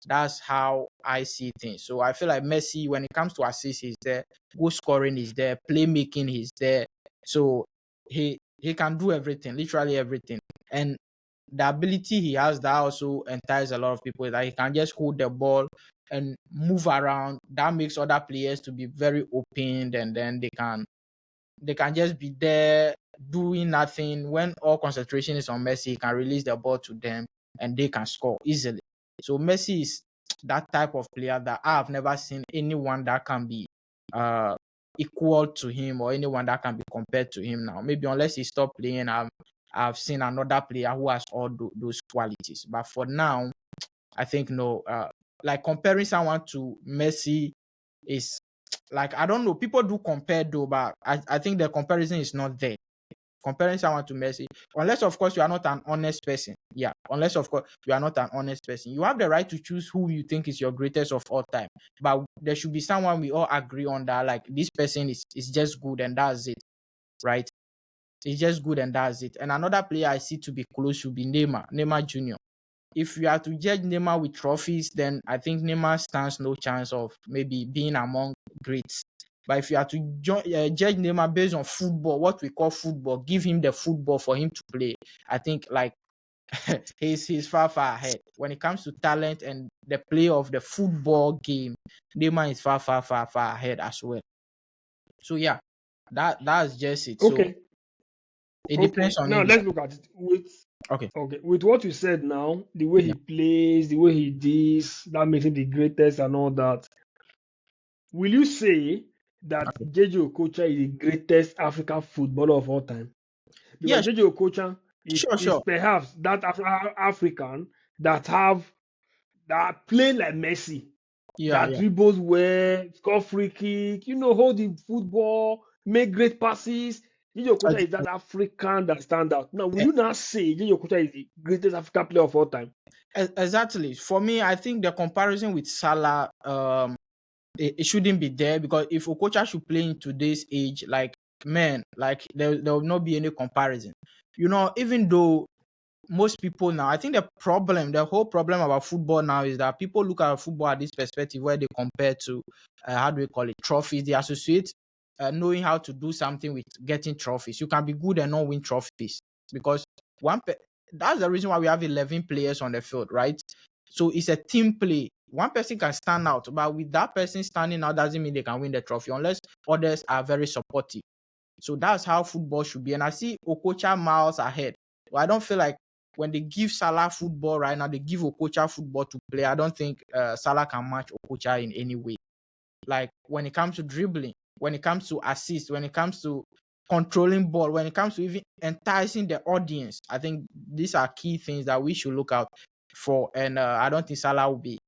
That's how I see things. So I feel like Messi, when it comes to assists, he's there. Goal scoring is there. Playmaking, he's there. So he can do everything, literally everything. And the ability he has that also entices a lot of people, that he can just hold the ball and move around. That makes other players to be very opened, and then they can just be there doing nothing. When all concentration is on Messi, he can release the ball to them and they can score easily. So Messi is that type of player that I have never seen anyone that can be uh, equal to him, or anyone that can be compared to him now. Maybe unless he stop playing, I've seen another player who has all those qualities. But for now, I think no. Like comparing someone to Messi is like, I don't know. People do compare though, but I think the comparison is not there. Comparing someone to Messi, unless of course you are not an honest person. Yeah, unless of course you are not an honest person. You have the right to choose who you think is your greatest of all time. But there should be someone we all agree on, that like this person is just good and that's it, right? It's just good and that's it. And another player I see to be close should be Neymar Jr. If you are to judge Neymar with trophies, then I think Neymar stands no chance of maybe being among greats. But if you are to judge Neymar based on football, what we call football, give him the football for him to play, I think like he's far ahead. When it comes to talent and the play of the football game, Neymar is far ahead as well. So yeah, that's just it. So Okay, it depends okay. on Now let's individual. look at it with Okay. okay with what you said now, the way Yeah. he plays, the way he does, that makes him the greatest and all that. Will you say that Okay. JJ Okocha is the greatest African footballer of all time? Because Yes. JJ Okocha Sure. is Sure. perhaps that African that have that play like Messi, Yeah. that Yeah. dribbles well, score free kick, hold the football, make great passes. JJ Okocha is that African that stand out. Now, will you not say JJ Okocha is the greatest African player of all time? Exactly. For me, I think the comparison with Salah, it shouldn't be there, because if Okocha should play in today's age, like man, like there will not be any comparison. Even though most people now, I think the whole problem about football now is that people look at football at this perspective where they compare to, how do we call it, trophies. They associate knowing how to do something with getting trophies. You can be good and not win trophies, because one pe- that's the reason why we have 11 players on the field, right? So it's a team play. One person can stand out, but with that person standing out doesn't mean they can win the trophy unless others are very supportive. So that's how football should be. And I see Okocha miles ahead. But I don't feel like when they give Salah football right now, they give Okocha football to play. I don't think Salah can match Okocha in any way. Like when it comes to dribbling, when it comes to assist, when it comes to controlling ball, when it comes to even enticing the audience, I think these are key things that we should look out for. And I don't think Salah will be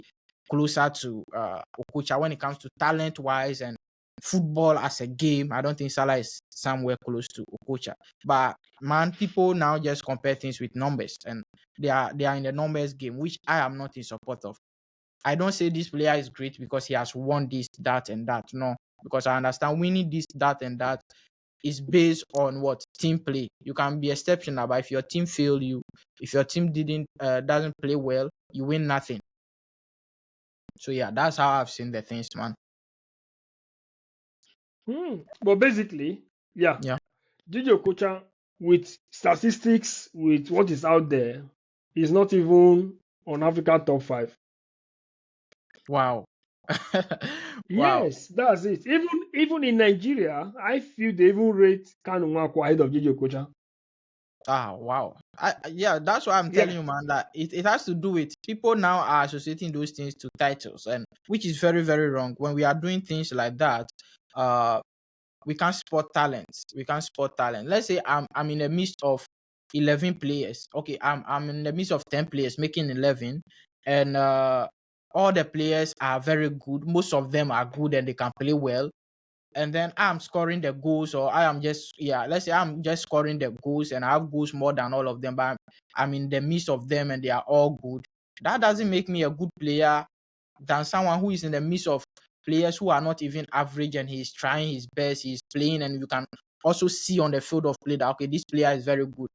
closer to Okocha when it comes to talent wise and football as a game. I don't think Salah is somewhere close to Okocha. But man, people now just compare things with numbers, and they are in the numbers game, which I am not in support of. I don't say this player is great because he has won this, that, and that. No, because I understand winning this, that, and that is based on what team play. You can be exceptional, but if your team fail you, if your team didn't doesn't play well, you win nothing. So yeah, that's how I've seen the things, man. But basically, yeah, Yeah. JJ Okocha with statistics, with what is out there, is not even on Africa top five. Wow. Wow. Yes, that's it. Even in Nigeria, I feel they even rate Kanu Nwankwo ahead of JJ Okocha. Wow. Yeah, that's why I'm telling Yeah. you, man, that it has to do with people now are associating those things to titles, and which is very, very wrong. When we are doing things like that, uh, we can spot talents. We can spot talent. Let's say I'm in the midst of 11 players. Okay, I'm in the midst of 10 players making 11, and all the players are very good. Most of them are good and they can play well, and then I'm scoring the goals, or I am just, yeah, let's say I'm just scoring the goals and I have goals more than all of them, but I'm in the midst of them and they are all good. That doesn't make me a good player than someone who is in the midst of players who are not even average and he's trying his best, he's playing, and you can also see on the field of play that okay, this player is very good,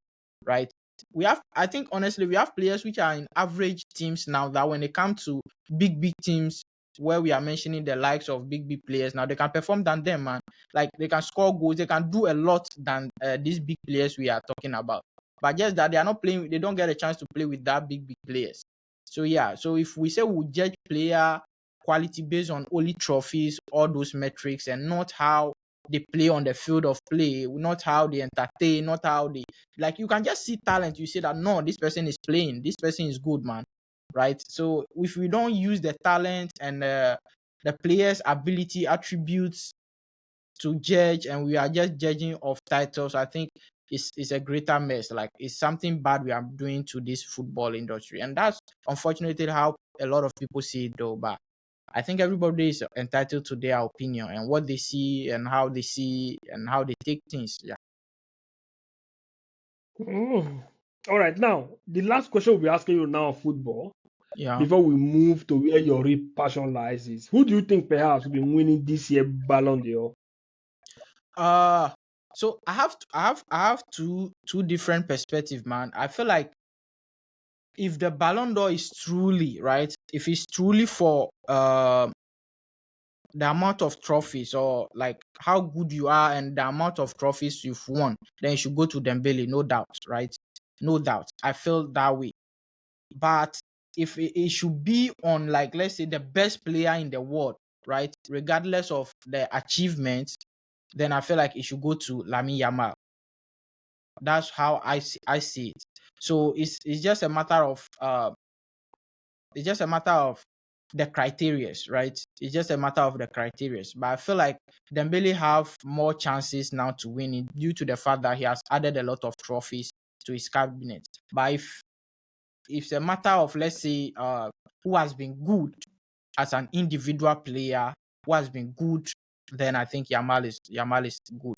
right? We have, I think honestly, we have players which are in average teams now that when they come to big teams where we are mentioning the likes of big players now, they can perform than them, man. Like they can score goals, they can do a lot than these big players we are talking about. But just that they are not playing, they don't get a chance to play with that big players. So yeah, so if we say we judge player quality based on only trophies, all those metrics, and not how they play on the field of play, not how they entertain, not how they, like, you can just see talent. You say that no, this person is playing, this person is good, man. Right? So if we don't use the talent and the player's ability attributes to judge, and we are just judging of titles, I think it's a greater mess. Like it's something bad we are doing to this football industry, and that's unfortunately how a lot of people see it, though. But I think everybody is entitled to their opinion and what they see and how they see and how they take things. Yeah. Mm. All right, now the last question we'll be asking you now of football Yeah. before we move to where your real passion lies is who do you think perhaps will be winning this year Ballon d'Or? Uh so I have two different perspectives, man. I feel like if the Ballon d'Or is truly right, if it's truly for the amount of trophies or like how good you are and the amount of trophies you've won, then you should go to Dembele, no doubt, right? No doubt. I feel that way. But if it should be on, like, let's say the best player in the world, right? Regardless of the achievements, then I feel like it should go to Lamine Yamal. That's how I see it. So it's just a matter of it's just a matter of the criterias, right? It's just a matter of the criterias. But I feel like Dembele have more chances now to win it due to the fact that he has added a lot of trophies to his cabinet. But if it's a matter of, let's say, who has been good as an individual player, who has been good, then I think Yamal is good.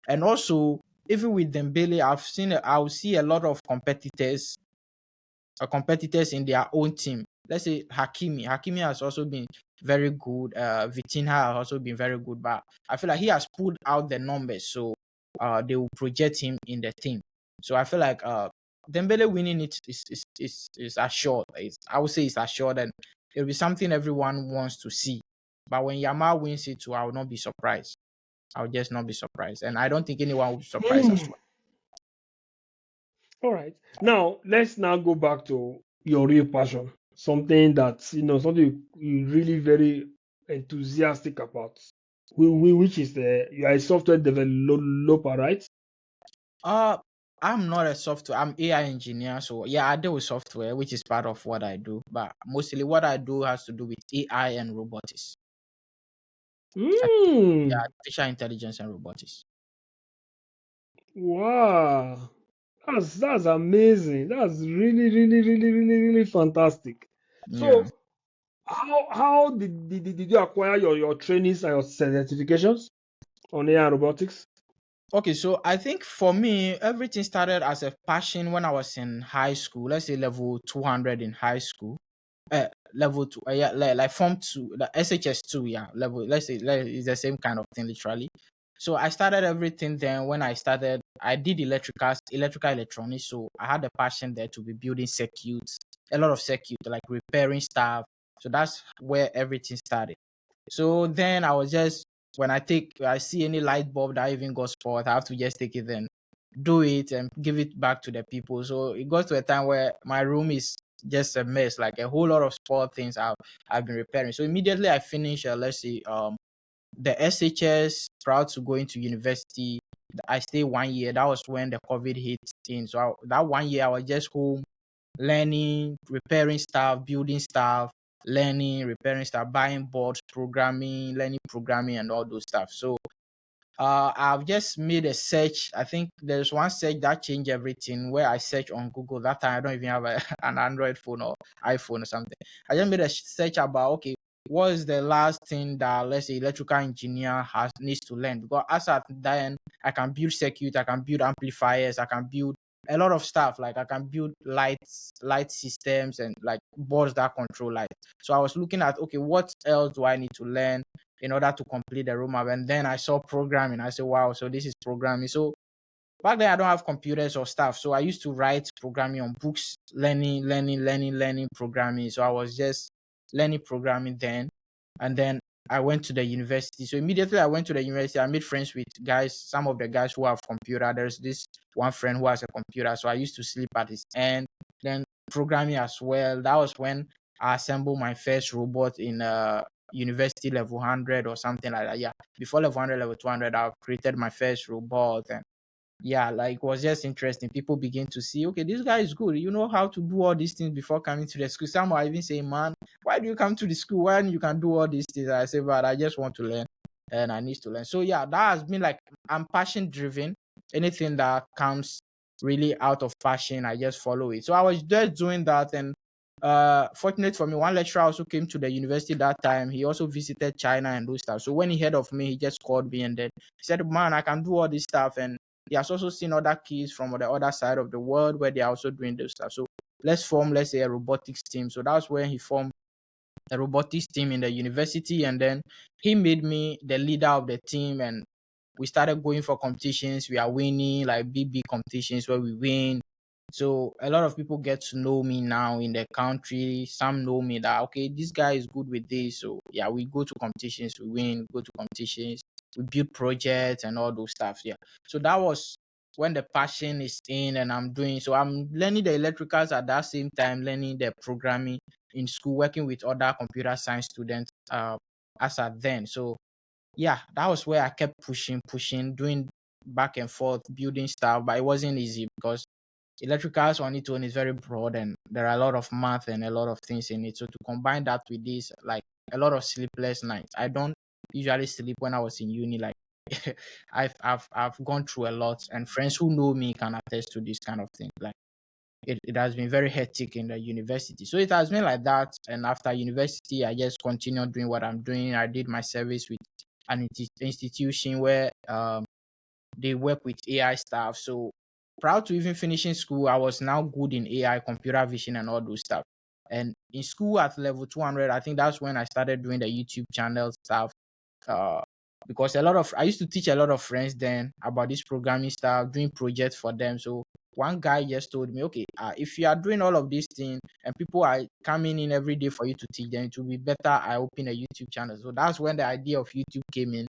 And also, even with Dembele, I'll see a lot of competitors in their own team. Let's say Hakimi. Hakimi has also been very good. Vitinha has also been very good, but I feel like he has pulled out the numbers, so they will project him in the team. So I feel like Dembele winning it is assured. I would say it's assured, and it'll be something everyone wants to see. But when Yamal wins it too, I will not be surprised. I'll just not be surprised, and I don't think anyone will be surprised as Hmm. well. All right. Now let's now go back to your real passion. Something that something you're really very enthusiastic about. Which is you are a software developer, right? Uh, I'm not a software. I'm AI engineer, so yeah, I deal with software, which is part of what I do. But mostly, what I do has to do with AI and robotics. Yeah, Hmm. artificial intelligence and robotics. Wow. That's amazing. That's really, really, really, really, really fantastic. Yeah. So how did you acquire your trainings and your certifications on AI and robotics? Okay, so I think for me, everything started as a passion when I was in high school. Let's say level 200 in high school. Level two, yeah, like form two, the SHS2, yeah, level. Let's say it's the same kind of thing, literally. So I started everything then. When I started, I did electrical electronics. So I had a passion there to be building circuits, a lot of circuit, like repairing stuff. So that's where everything started. So then I was just, when I see any light bulb that even got spoiled, I have to just take it then do it and give it back to the people. So it got to a time where my room is just a mess, like a whole lot of spoiled things I've been repairing. So immediately I finished, let's say, the SHS, proud to go into university. I stayed 1 year. That was when the COVID hit in. So that 1 year I was just home learning, repairing stuff, building stuff, learning, repairing stuff, buying boards, programming, learning programming, and all those stuff. So I've just made a search. I think there's one search that changed everything where I search on Google. That time I don't even have an Android phone or iPhone or something. I just made a search about, okay, what is the last thing that, let's say, electrical engineer has needs to learn? Because as at then I can build circuit, I can build amplifiers, I can build a lot of stuff. Like I can build light systems and like boards that control light. So I was looking at, okay, what else do I need to learn in order to complete the roadmap? And then I saw programming. I said, wow, so this is programming. So back then I don't have computers or stuff. So I used to write programming on books, learning programming. So I was just learning programming then. And then I went to the university. So immediately I went to the university, I made friends with guys, some of the guys who have computer. There's this one friend who has a computer. So I used to sleep at his end. Then programming as well. That was when I assembled my first robot in university level 100 or something like that. Yeah. Before level 100, level 200, I've created my first robot. And yeah, like it was just interesting. People begin to see, okay, this guy is good. You know how to do all these things before coming to the school. Some are even saying, man, why do you come to the school when you can do all these things? I say, but I just want to learn and I need to learn. So yeah, that has been like, I'm passion driven. Anything that comes really out of passion, I just follow it. So I was just doing that. And fortunate for me, one lecturer also came to the university that time. He also visited China and those stuff. So when he heard of me, he just called me and then he said, man, I can do all this stuff. And he has also seen other kids from the other side of the world where they are also doing this stuff. So let's say, a robotics team. So that's where he formed a robotics team in the university. And then he made me the leader of the team. And we started going for competitions. We are winning like big competitions where we win. So a lot of people get to know me now in the country. Some know me that, okay, this guy is good with this. So yeah, we go to competitions, we win, go to competitions, we build projects and all those stuff. Yeah. So that was when the passion is in and I'm doing. So I'm learning the electricals at that same time, learning the programming in school, working with other computer science students as at then. So yeah, that was where I kept pushing, doing back and forth, building stuff, but it wasn't easy because electricals on its own is very broad and there are a lot of math and a lot of things in it. So to combine that with this, like a lot of sleepless nights. I don't usually sleep when I was in uni. Like I've gone through a lot, and friends who know me can attest to this kind of thing. Like it has been very hectic in the university. So it has been like that. And after university, I just continued doing what I'm doing. I did my service with an institution where they work with AI stuff. So prior to even finishing school, I was now good in AI, computer vision, and all those stuff. And in school at level 200, I think that's when I started doing the YouTube channel stuff. Uh, because I used to teach a lot of friends then about this programming stuff, doing projects for them. So one guy just told me, okay, if you are doing all of these things and people are coming in every day for you to teach them, it will be better I open a YouTube channel. So that's when the idea of YouTube came in,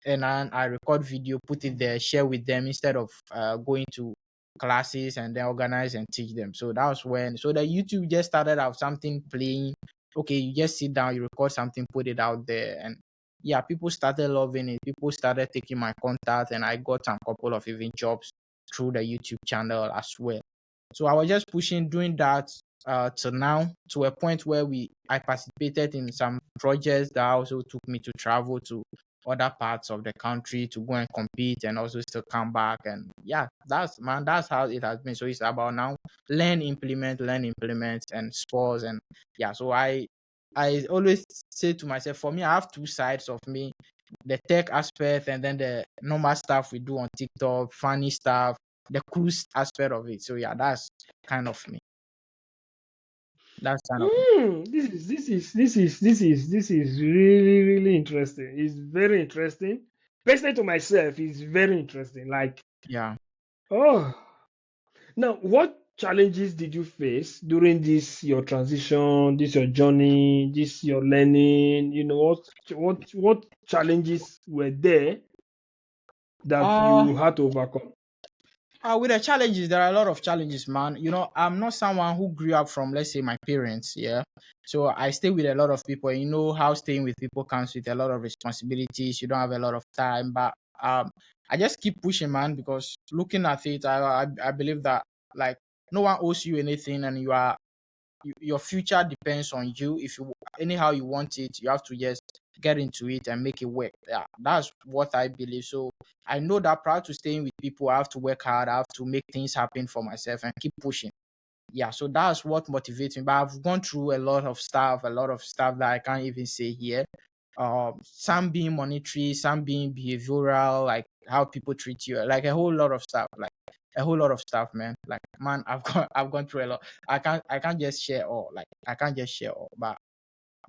and I record video, put it there, share with them instead of going to classes and then organize and teach them. So that was when, so the YouTube just started out something playing. Okay, you just sit down, you record something, put it out there, and yeah, people started loving it. People started taking my contact, and I got a couple of even jobs through the YouTube channel as well. So I was just pushing, doing that to now, to a point where I participated in some projects that also took me to travel to other parts of the country to go and compete and also still come back. And yeah, that's how it has been. So it's about now learn, implement and sports. And yeah, so I always say to myself, for me, I have two sides of me, the tech aspect and then the normal stuff we do on TikTok, funny stuff, the cool aspect of it. So yeah, that's kind of me. That's kind of me. This is really interesting. It's very interesting. Personally to myself, it's very interesting. Like, Yeah. oh, now what challenges did you face during this your transition, this your journey, this your learning? What challenges were there that Uh you had to overcome? with the challenges, there are a lot of challenges, man. I'm not someone who grew up from, let's say, my parents. Yeah. So I stay with a lot of people. You know how staying with people comes with a lot of responsibilities. You don't have a lot of time, but I just keep pushing, man, because looking at it, I believe that, like, no one owes you anything, and your future depends on you. If you anyhow you want it, you have to just get into it and make it work. Yeah, that's what I believe. So I know that prior to staying with people, I have to work hard, I have to make things happen for myself and keep pushing. Yeah, so that's what motivates me. But I've gone through a lot of stuff that I can't even say here. Some being monetary, some being behavioral, like how people treat you, like a whole lot of stuff, like a whole lot of stuff, man. Like, man, I've gone through a lot. I can't just share all. Like, I can't just share all. But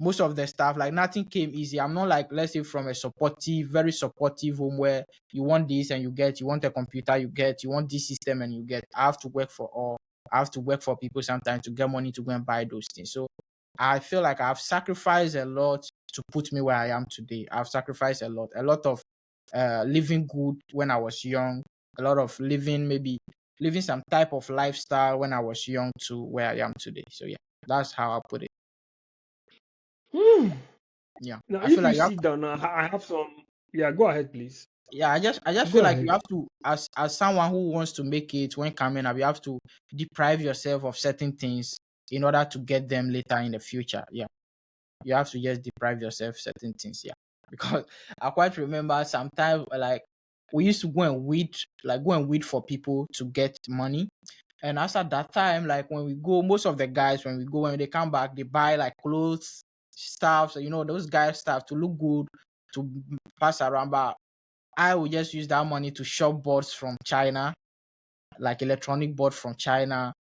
most of the stuff, like nothing came easy. I'm not like, let's say, from a supportive, very supportive home where you want this and you get, you want a computer, you get, you want this system and you get. I have to work for all. I have to work for people sometimes to get money to go and buy those things. So I feel like I've sacrificed a lot to put me where I am today. I've sacrificed a lot of living good when I was young, a lot of living some type of lifestyle when I was young to where I am today. So yeah, that's how I put it. Hmm. Yeah, Now, I if feel you like you have sit to. down now, I have some. Yeah, go ahead, please. Yeah, I just Go feel like you ahead. have to, as someone who wants to make it when coming up, you have to deprive yourself of certain things in order to get them later in the future. Yeah, you have to just deprive yourself certain things. Yeah, because I quite remember sometimes like we used to go and weed for people to get money. And as at that time, like when we go, most of the guys when we go, when they come back, they buy like clothes, stuff. So those guys stuff to look good, to pass around. But I will just use that money to shop boards from China, like electronic board from China.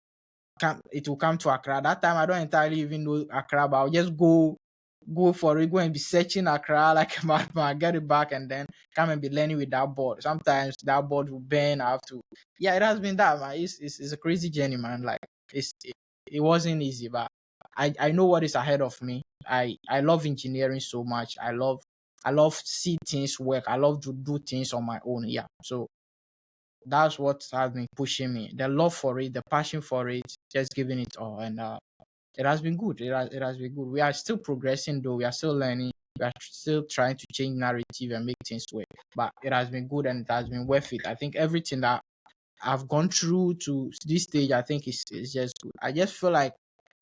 It will come to Accra. That time I don't entirely even know Accra, but I'll just go for it, go and be searching Accra like a madman, get it back, and then come and be learning with that board. Sometimes that board will burn. I have to. Yeah, it has been that, man. It's a crazy journey, man. Like it wasn't easy, but I know what is ahead of me. I love engineering so much. I love see things work. I love to do things on my own. Yeah, so that's what has been pushing me. The love for it, the passion for it, just giving it all, and it has been good. It has been good. We are still progressing though. We are still learning. We are still trying to change narrative and make things work. But it has been good and it has been worth it. I think everything that I've gone through to this stage, I think is just good. I just feel like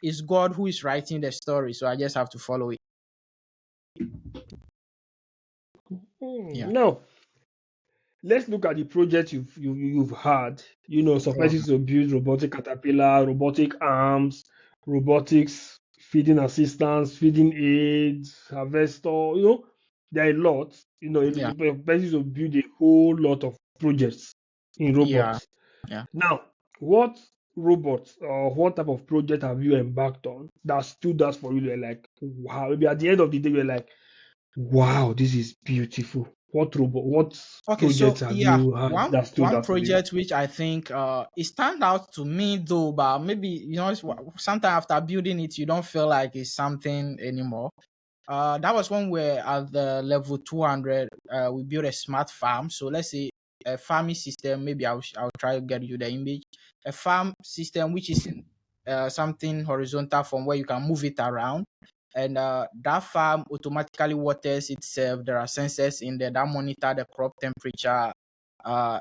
it's God who is writing the story, so I just have to follow it. Yeah, Now, let's look at the project you've had. Some yeah, persons will build robotic caterpillar, robotic arms, robotics feeding assistants, feeding aids, harvestor. There are a lot. yeah, Persons will build a whole lot of projects in yeah, robots. yeah. Now, what robots or what type of project have you embarked on that stood out for you? You're like, wow. Maybe at the end of the day, you're like, wow, this is beautiful. What Okay, projects so have yeah, you had one that stood one out for you? project which I think it stand out to me though, but maybe sometimes after building it, you don't feel like it's something anymore. That was when we're at the level 200. We built a smart farm. So let's say a farming system. Maybe I'll try to get you the image. A farm system which is something horizontal from where you can move it around, and that farm automatically waters itself. There are sensors in there that monitor the crop temperature. Uh,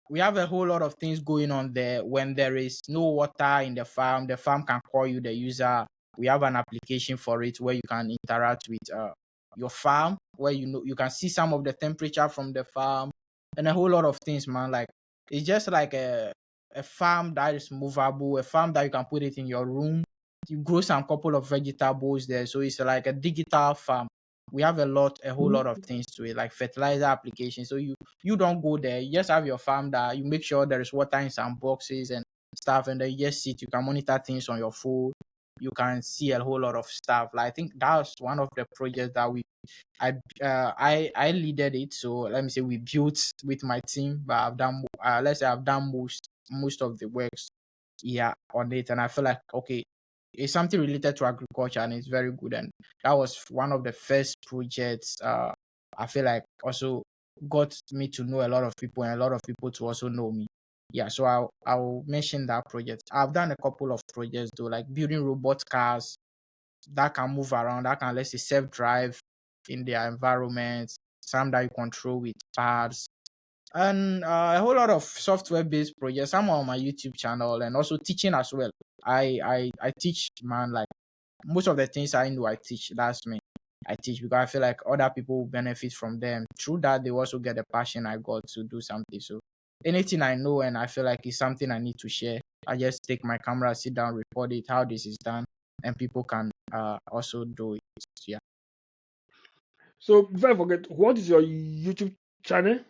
we have a whole lot of things going on there. When there is no water in the farm can call you, the user. We have an application for it where you can interact with your farm, where you can see some of the temperature from the farm and a whole lot of things, man. Like it's just like a farm that is movable, a farm that you can put it in your room. You grow some couple of vegetables there, so it's like a digital farm. We have a whole lot of Mhm. things to it, like fertilizer application. So you don't go there. You just have your farm that you make sure there is water in some boxes and stuff, and then you just sit. You can monitor things on your phone. You can see a whole lot of stuff. Like I think that was one of the projects that I leaded it. So let me say we built with my team, but I've done let's say I've done most of the works, yeah, on it, and I feel like okay, it's something related to agriculture and it's very good. And that was one of the first projects. I feel like also got me to know a lot of people and a lot of people to also know me. Yeah, so I'll mention that project. I've done a couple of projects though, like building robot cars that can move around, that can, let's say, self drive in their environment, some that you control with pads, and a whole lot of software based projects. Some on my YouTube channel and also teaching as well. I teach, man. Like most of the things I know, I teach. That's me. I teach because I feel like other people will benefit from them. Through that, they also get the passion I got to do something. So anything I know and I feel like it's something I need to share, I just take my camera, sit down, record it, how this is done, and people can also do it. Yeah. So before I forget, what is your YouTube channel?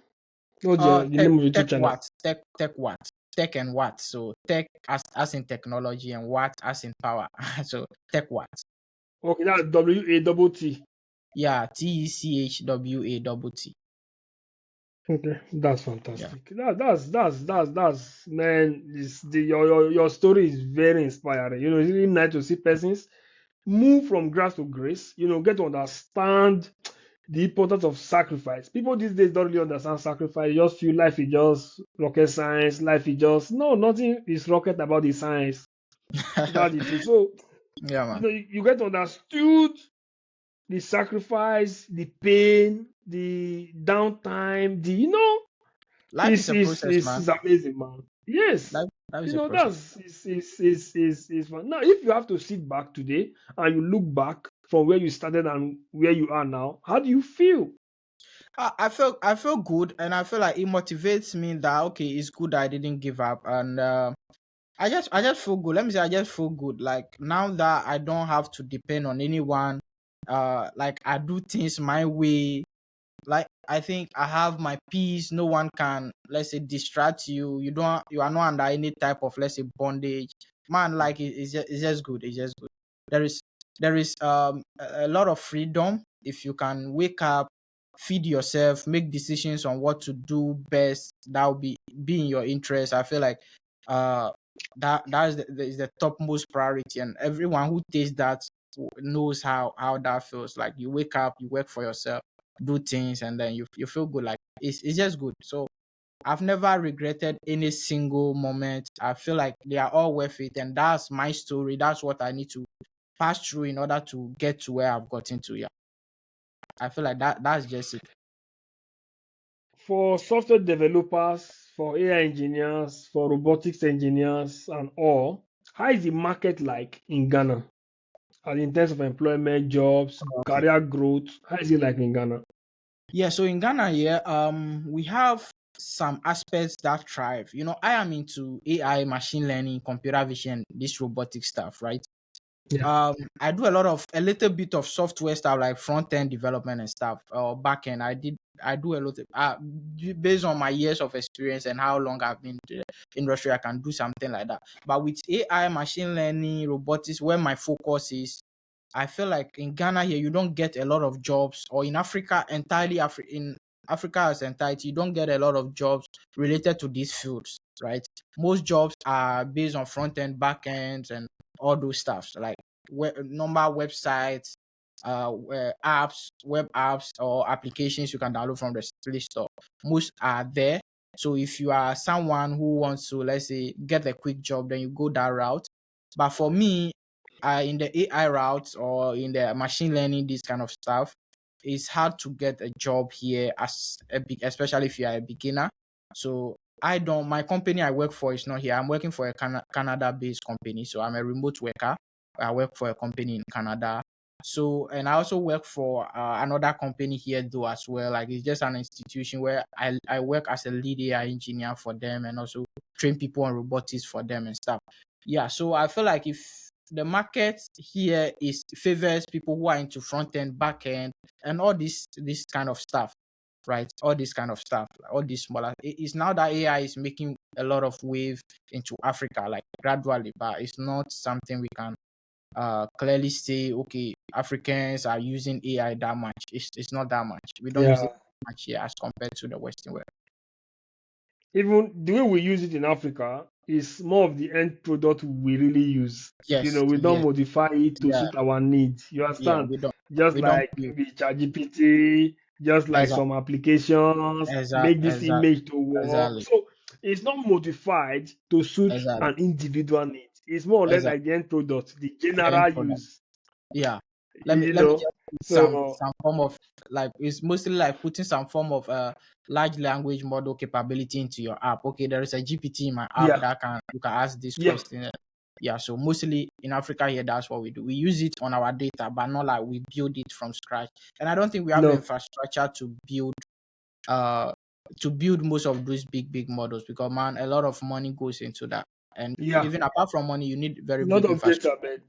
What's the Tech name of your tech YouTube channel? what? Tech what? Tech and what? So tech as in technology and what as in power. So tech what? Okay, that's WATT. Yeah, TECHWATT. Okay, that's Yeah. fantastic. That's man. Your story is very inspiring. You know, it's really nice to see persons move from grace to grace. You know, get to understand the importance of sacrifice. People these days don't really understand sacrifice. They just feel life is just rocket science. Life is just no, nothing is rocket about the science. That's the truth. So Yeah, you man. know, you get to understood the sacrifice, the pain, the downtime, the Life is a process, is man. amazing, man. Yes, Life you is a know process. that's is fun. Now, if you have to sit back today and you look back from where you started and where you are now, how do you feel? I feel good, and I feel like it motivates me that okay, it's good I didn't give up, and I just feel good. Let me say I just feel good. Like now that I don't have to depend on anyone, like I do things my way. Like I think I have my peace. No one can, let's say, distract you. You are not under any type of, let's say, bondage. Man, like it's just good. It's just good. There is a lot of freedom if you can wake up, feed yourself, make decisions on what to do best. That will be in your interest. I feel like uh that is the topmost priority, and everyone who takes that knows how that feels. Like you wake up, you work for yourself, do things, and then you feel good. Like it's just good. So I've never regretted any single moment. I feel like they are all worth it, and that's my story. That's what I need to pass through in order to get to where I've gotten to. Yeah, I feel like that's just it. For software developers, for AI engineers, for robotics engineers, and all, how is the market like in Ghana? And in terms of employment, jobs, Okay. career growth, how is it like in Ghana? Yeah, so in Ghana here, we have some aspects that thrive. I am into AI, machine learning, computer vision, this robotic stuff, right? Yeah. I do a little bit of software stuff like front end development and stuff, or back end. I do a lot of, based on my years of experience and how long I've been in the industry, I can do something like that. But with AI, machine learning, robotics, where my focus is, I feel like in Ghana here, you don't get a lot of jobs, or in Africa, in Africa as entirety, you don't get a lot of jobs related to these fields, right? Most jobs are based on front end, back ends, and all those stuff. Like normal websites, apps, web apps, or applications you can download from the Play Store. Most are there. So if you are someone who wants to, let's say, get a quick job, then you go that route. But for me, in the AI route or in the machine learning, this kind of stuff, it's hard to get a job here as especially if you are a beginner. So I don't. My company I work for is not here. I'm working for a Canada-based company, so I'm a remote worker. I work for a company in Canada. So, and I also work for another company here though as well. Like it's just an institution where I work as a lead AI engineer for them and also train people on robotics for them and stuff. Yeah, so I feel like if the market here is favors people who are into front end, back end, and all this kind of stuff, right? All this kind of stuff, all this smaller. It's now that AI is making a lot of wave into Africa, like gradually, but it's not something we can clearly say, okay, Africans are using AI that much. It's not that much. We don't use it Yeah. much here as compared to the Western world. Even the way we use it in Africa is more of the end product we really use. You Yes, know, we don't yes, modify it to yeah, suit our needs. You yeah. understand? We don't, Just we don't like feel with ChatGPT, just like some applications, make this exactly, image to work. exactly, So it's not modified to suit exactly, an individual need. It's more or less exactly. like the end product, the The end general product. use. Yeah. You Let me know, just put some so some form of, like, it's mostly like putting some form of large language model capability into your app. Okay, there is a GPT in my app yeah, that can you can ask this yep, question. Yeah, so mostly in Africa here, that's what we do. We use it on our data, but not like we build it from scratch. And I don't think we have the no, infrastructure uh to build most of those big models because man, a lot of money goes into that. And yeah, even apart from money, you need very a lot big of data, infrastructure. man.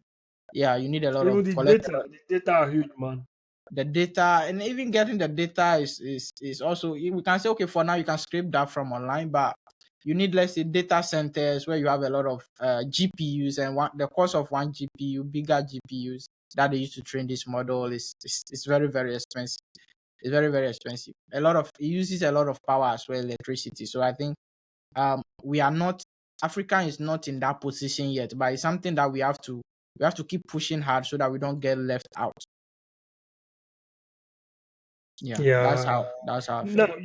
Yeah, you need a lot Even of collect the data are huge, man. the data, and even getting the data is also, we can say okay, for now you can scrape that from online, but you need, let's say, data centers where you have a lot of GPUs, and the cost of one GPU, bigger GPUs. that they use to train this model is very, very expensive. It's very, very expensive. It uses a lot of power as well, electricity. So I think we are not Africa is not in that position yet, but it's something that we have to keep pushing hard so that we don't get left out. Yeah, Yeah. that's how I feel. Now,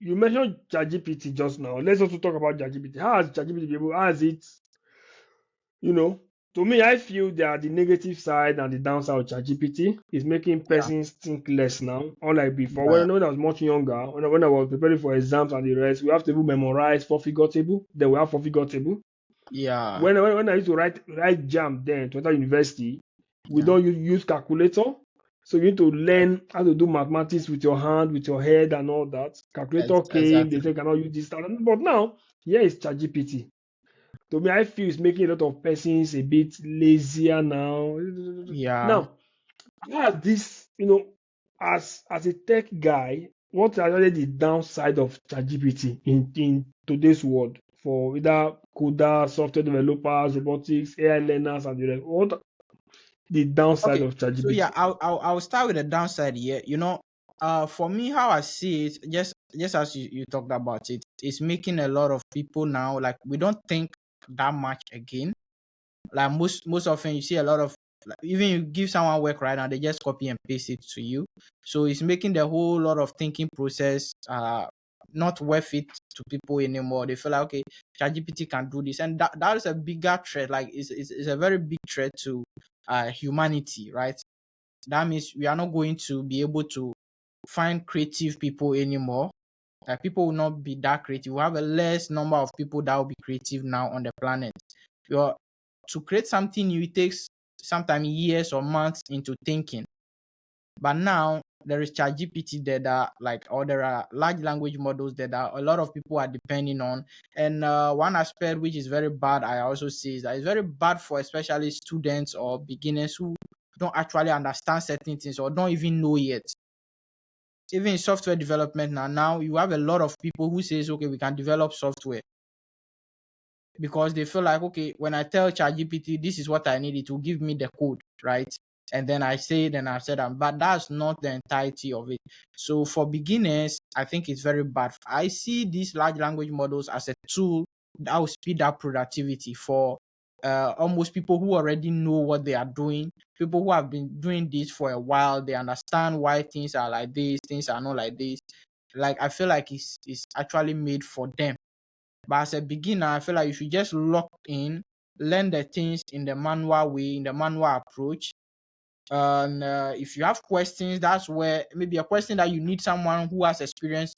you mentioned ChatGPT just now. Let's also talk about ChatGPT. How has ChatGPT been able? How has it, you know, to me, I feel that the negative side and the downside of ChatGPT is making Yeah, persons think less now, unlike before. yeah, When I was much younger, when I was preparing for exams and the rest, we have to memorize four-figure table. Then we have four-figure table. yeah, When I used to write jam then to enter university, we yeah. don't use calculator. So you need to learn how to do mathematics with your hand, with your head, and all that. Calculator came, they Exactly. said cannot use this, that. But now here is ChatGPT. To me, I feel it's making a lot of persons a bit lazier now. Yeah. Now, how has this, as a tech guy, what are really the downside of ChatGPT in today's world for either coders, software developers, robotics, AI learners, and the rest? What the downside Okay. of So yeah, ChatGPT? I'll start with the downside here. For me, how I see it, just as you talked about it, it's making a lot of people now like we don't think that much again. Like most often you see a lot of, like, even you give someone work right now, they just copy and paste it to you. So it's making the whole lot of thinking process not worth it to people anymore. They feel like, okay, ChatGPT can do this, and that is a bigger threat. Like it's a very big threat to humanity, right? That means we are not going to be able to find creative people anymore. Like people will not be that creative. We have a less number of people that will be creative now on the planet. You're, to create something new, it takes sometimes years or months into thinking. But now there is ChatGPT or there are large language models that a lot of people are depending on. And one aspect which is very bad, I also see, is that it's very bad for especially students or beginners who don't actually understand certain things or don't even know yet. Even in software development now you have a lot of people who says, okay, we can develop software because they feel like, okay, when I tell ChatGPT this is what I need, it will give me the code, right? And then I say it and I said that, but that's not the entirety of it. So for beginners, I think it's very bad. I see these large language models as a tool that will speed up productivity for almost people who already know what they are doing, people who have been doing this for a while. They understand why things are like this, things are not like this. Like I feel like it's actually made for them. But as a beginner, I feel like you should just lock in, learn the things in the manual way, in the manual approach. And if you have questions, that's where maybe a question that you need someone who has experience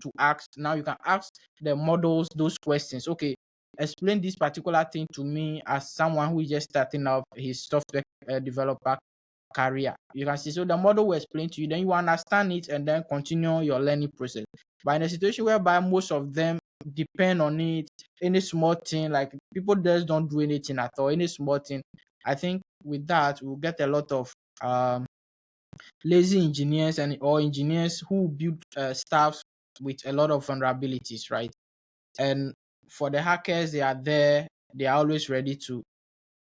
to ask. Now you can ask the models those questions. Okay, explain this particular thing to me as someone who is just starting out his software developer career. You can see, so the model will explain to you, then you understand it and then continue your learning process. But in a situation whereby most of them depend on it, any small thing, like people just don't do anything at all, any small thing, I think with that we'll get a lot of um, lazy engineers and or engineers who build stuff with a lot of vulnerabilities, right? And for the hackers, they are there, they are always ready to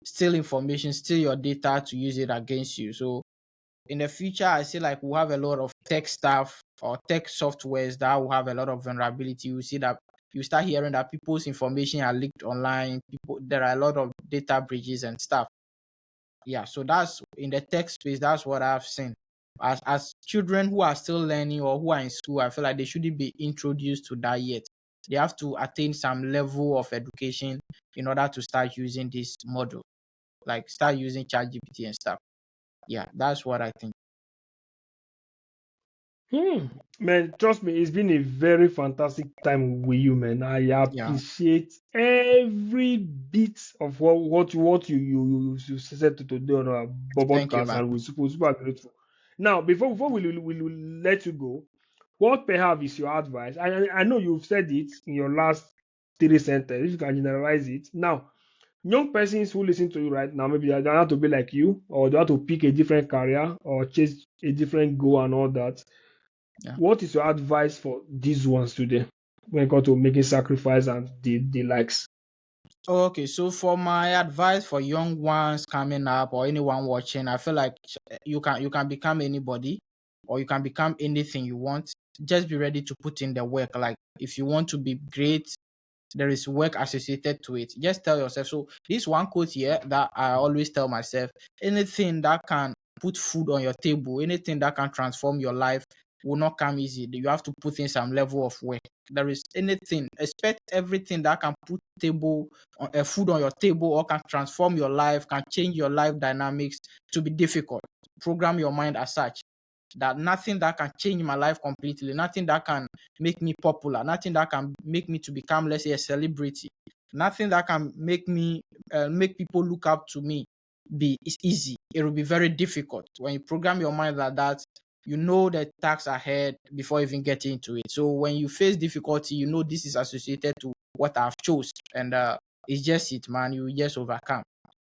steal information, steal your data to use it against you. So in the future, I see like we'll have a lot of tech stuff or tech softwares that will have a lot of vulnerability. You see that you start hearing that people's information are leaked online. There are a lot of data breaches and stuff. Yeah, so that's in the tech space. That's what I've seen. As children who are still learning or who are in school, I feel like they shouldn't be introduced to that yet. They have to attain some level of education in order to start using this model, like start using ChatGPT and stuff. Yeah, that's what I think. Hmm. Man, trust me, it's been a very fantastic time with you, man. I Yeah, appreciate every bit of what you said to today on our thank you, podcast, man. and we're super grateful. Now, before we let you go, what perhaps is your advice? I know you've said it in your last three sentences. If you can generalize it. Now, young persons who listen to you right now, maybe they don't have to be like you, or they have to pick a different career or chase a different goal and all that. Yeah. What is your advice for these ones today when it comes to making sacrifice and the likes? Okay, so for my advice for young ones coming up or anyone watching, I feel like you can become anybody or you can become anything you want. Just be ready to put in the work. Like if you want to be great, there is work associated to it. Just tell yourself. So this one quote here that I always tell myself: anything that can put food on your table, anything that can transform your life will not come easy. You have to put in some level of work. There is anything, expect everything that can put food on your table or can transform your life, can change your life dynamics to be difficult. Program your mind as such that nothing that can change my life completely, nothing that can make me popular, nothing that can make me to become, let's say, a celebrity, nothing that can make people look up to me is easy. It will be very difficult. When you program your mind like that, you know the tasks ahead before even getting into it. So when you face difficulty, you know this is associated to what I've chose, and it's just it, man. You just overcome.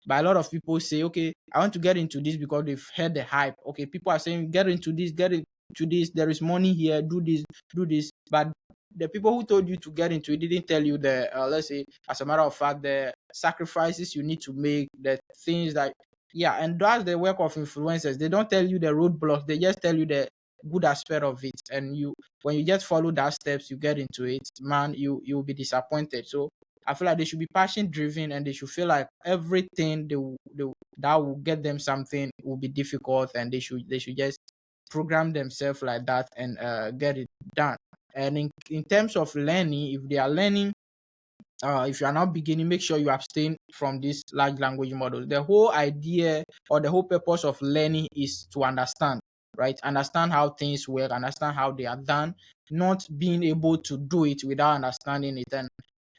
But a lot of people say, okay, I want to get into this because they've heard the hype. Okay, people are saying, get into this, get into this. There is money here. Do this, do this. But the people who told you to get into it didn't tell you the, let's say, as a matter of fact, the sacrifices you need to make, the things that, yeah, and that's the work of influencers. They don't tell you the roadblocks. They just tell you the good aspect of it. And when you just follow that steps, you get into it, man, you'll be disappointed. So I feel like they should be passion driven and they should feel like everything that will get them something will be difficult, and they should just program themselves like that and get it done. And in terms of learning, if they are learning, if you are not beginning, make sure you abstain from these large language models. The whole idea or the whole purpose of learning is to understand, right? Understand how things work, understand how they are done, not being able to do it without understanding it. And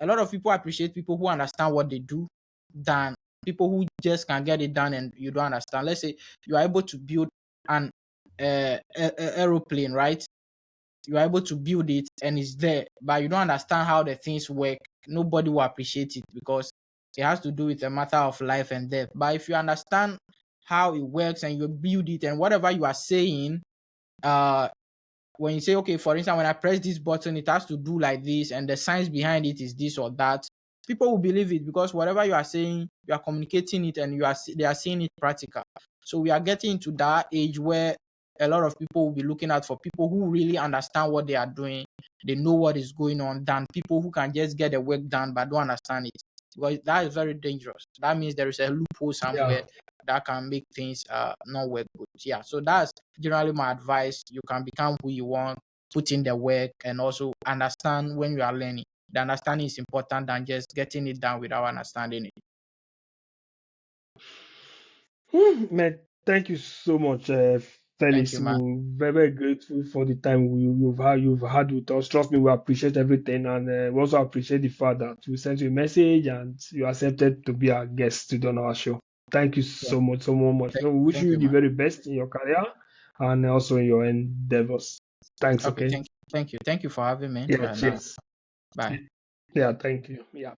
a lot of people appreciate people who understand what they do than people who just can get it done and you don't understand. Let's say you are able to build an aeroplane, right? You are able to build it and it's there, but you don't understand how the things work. Nobody will appreciate it because it has to do with a matter of life and death. But if you understand how it works and you build it, and whatever you are saying, uh when you say, okay, for instance, when I press this button, it has to do like this, and the science behind it is this or that, people will believe it because whatever you are saying, you are communicating it, and they are seeing it practical. So we are getting into that age where a lot of people will be looking out for people who really understand what they are doing, they know what is going on, than people who can just get the work done but don't understand it. Because that is very dangerous. That means there is a loophole Yeah. somewhere that can make things not work good. Yeah. So that's generally my advice. You can become who you want, put in the work, and also understand when you are learning. The understanding is important than just getting it done without understanding it. Man, thank you so much, Thank you, Felix. man. We're very, very grateful for the time you've had with us. Trust me, we appreciate everything, and we also appreciate the fact that we sent you a message and you accepted to be our guest today on our show. Thank you Yeah. so much, so much. So we wish Thank you you, the man. very best in your career and also in your endeavors. Thanks. Okay. Okay. Thank you. Thank you. Thank you for having me. Yeah. And Cheers. bye. Yeah. Thank you. Yeah.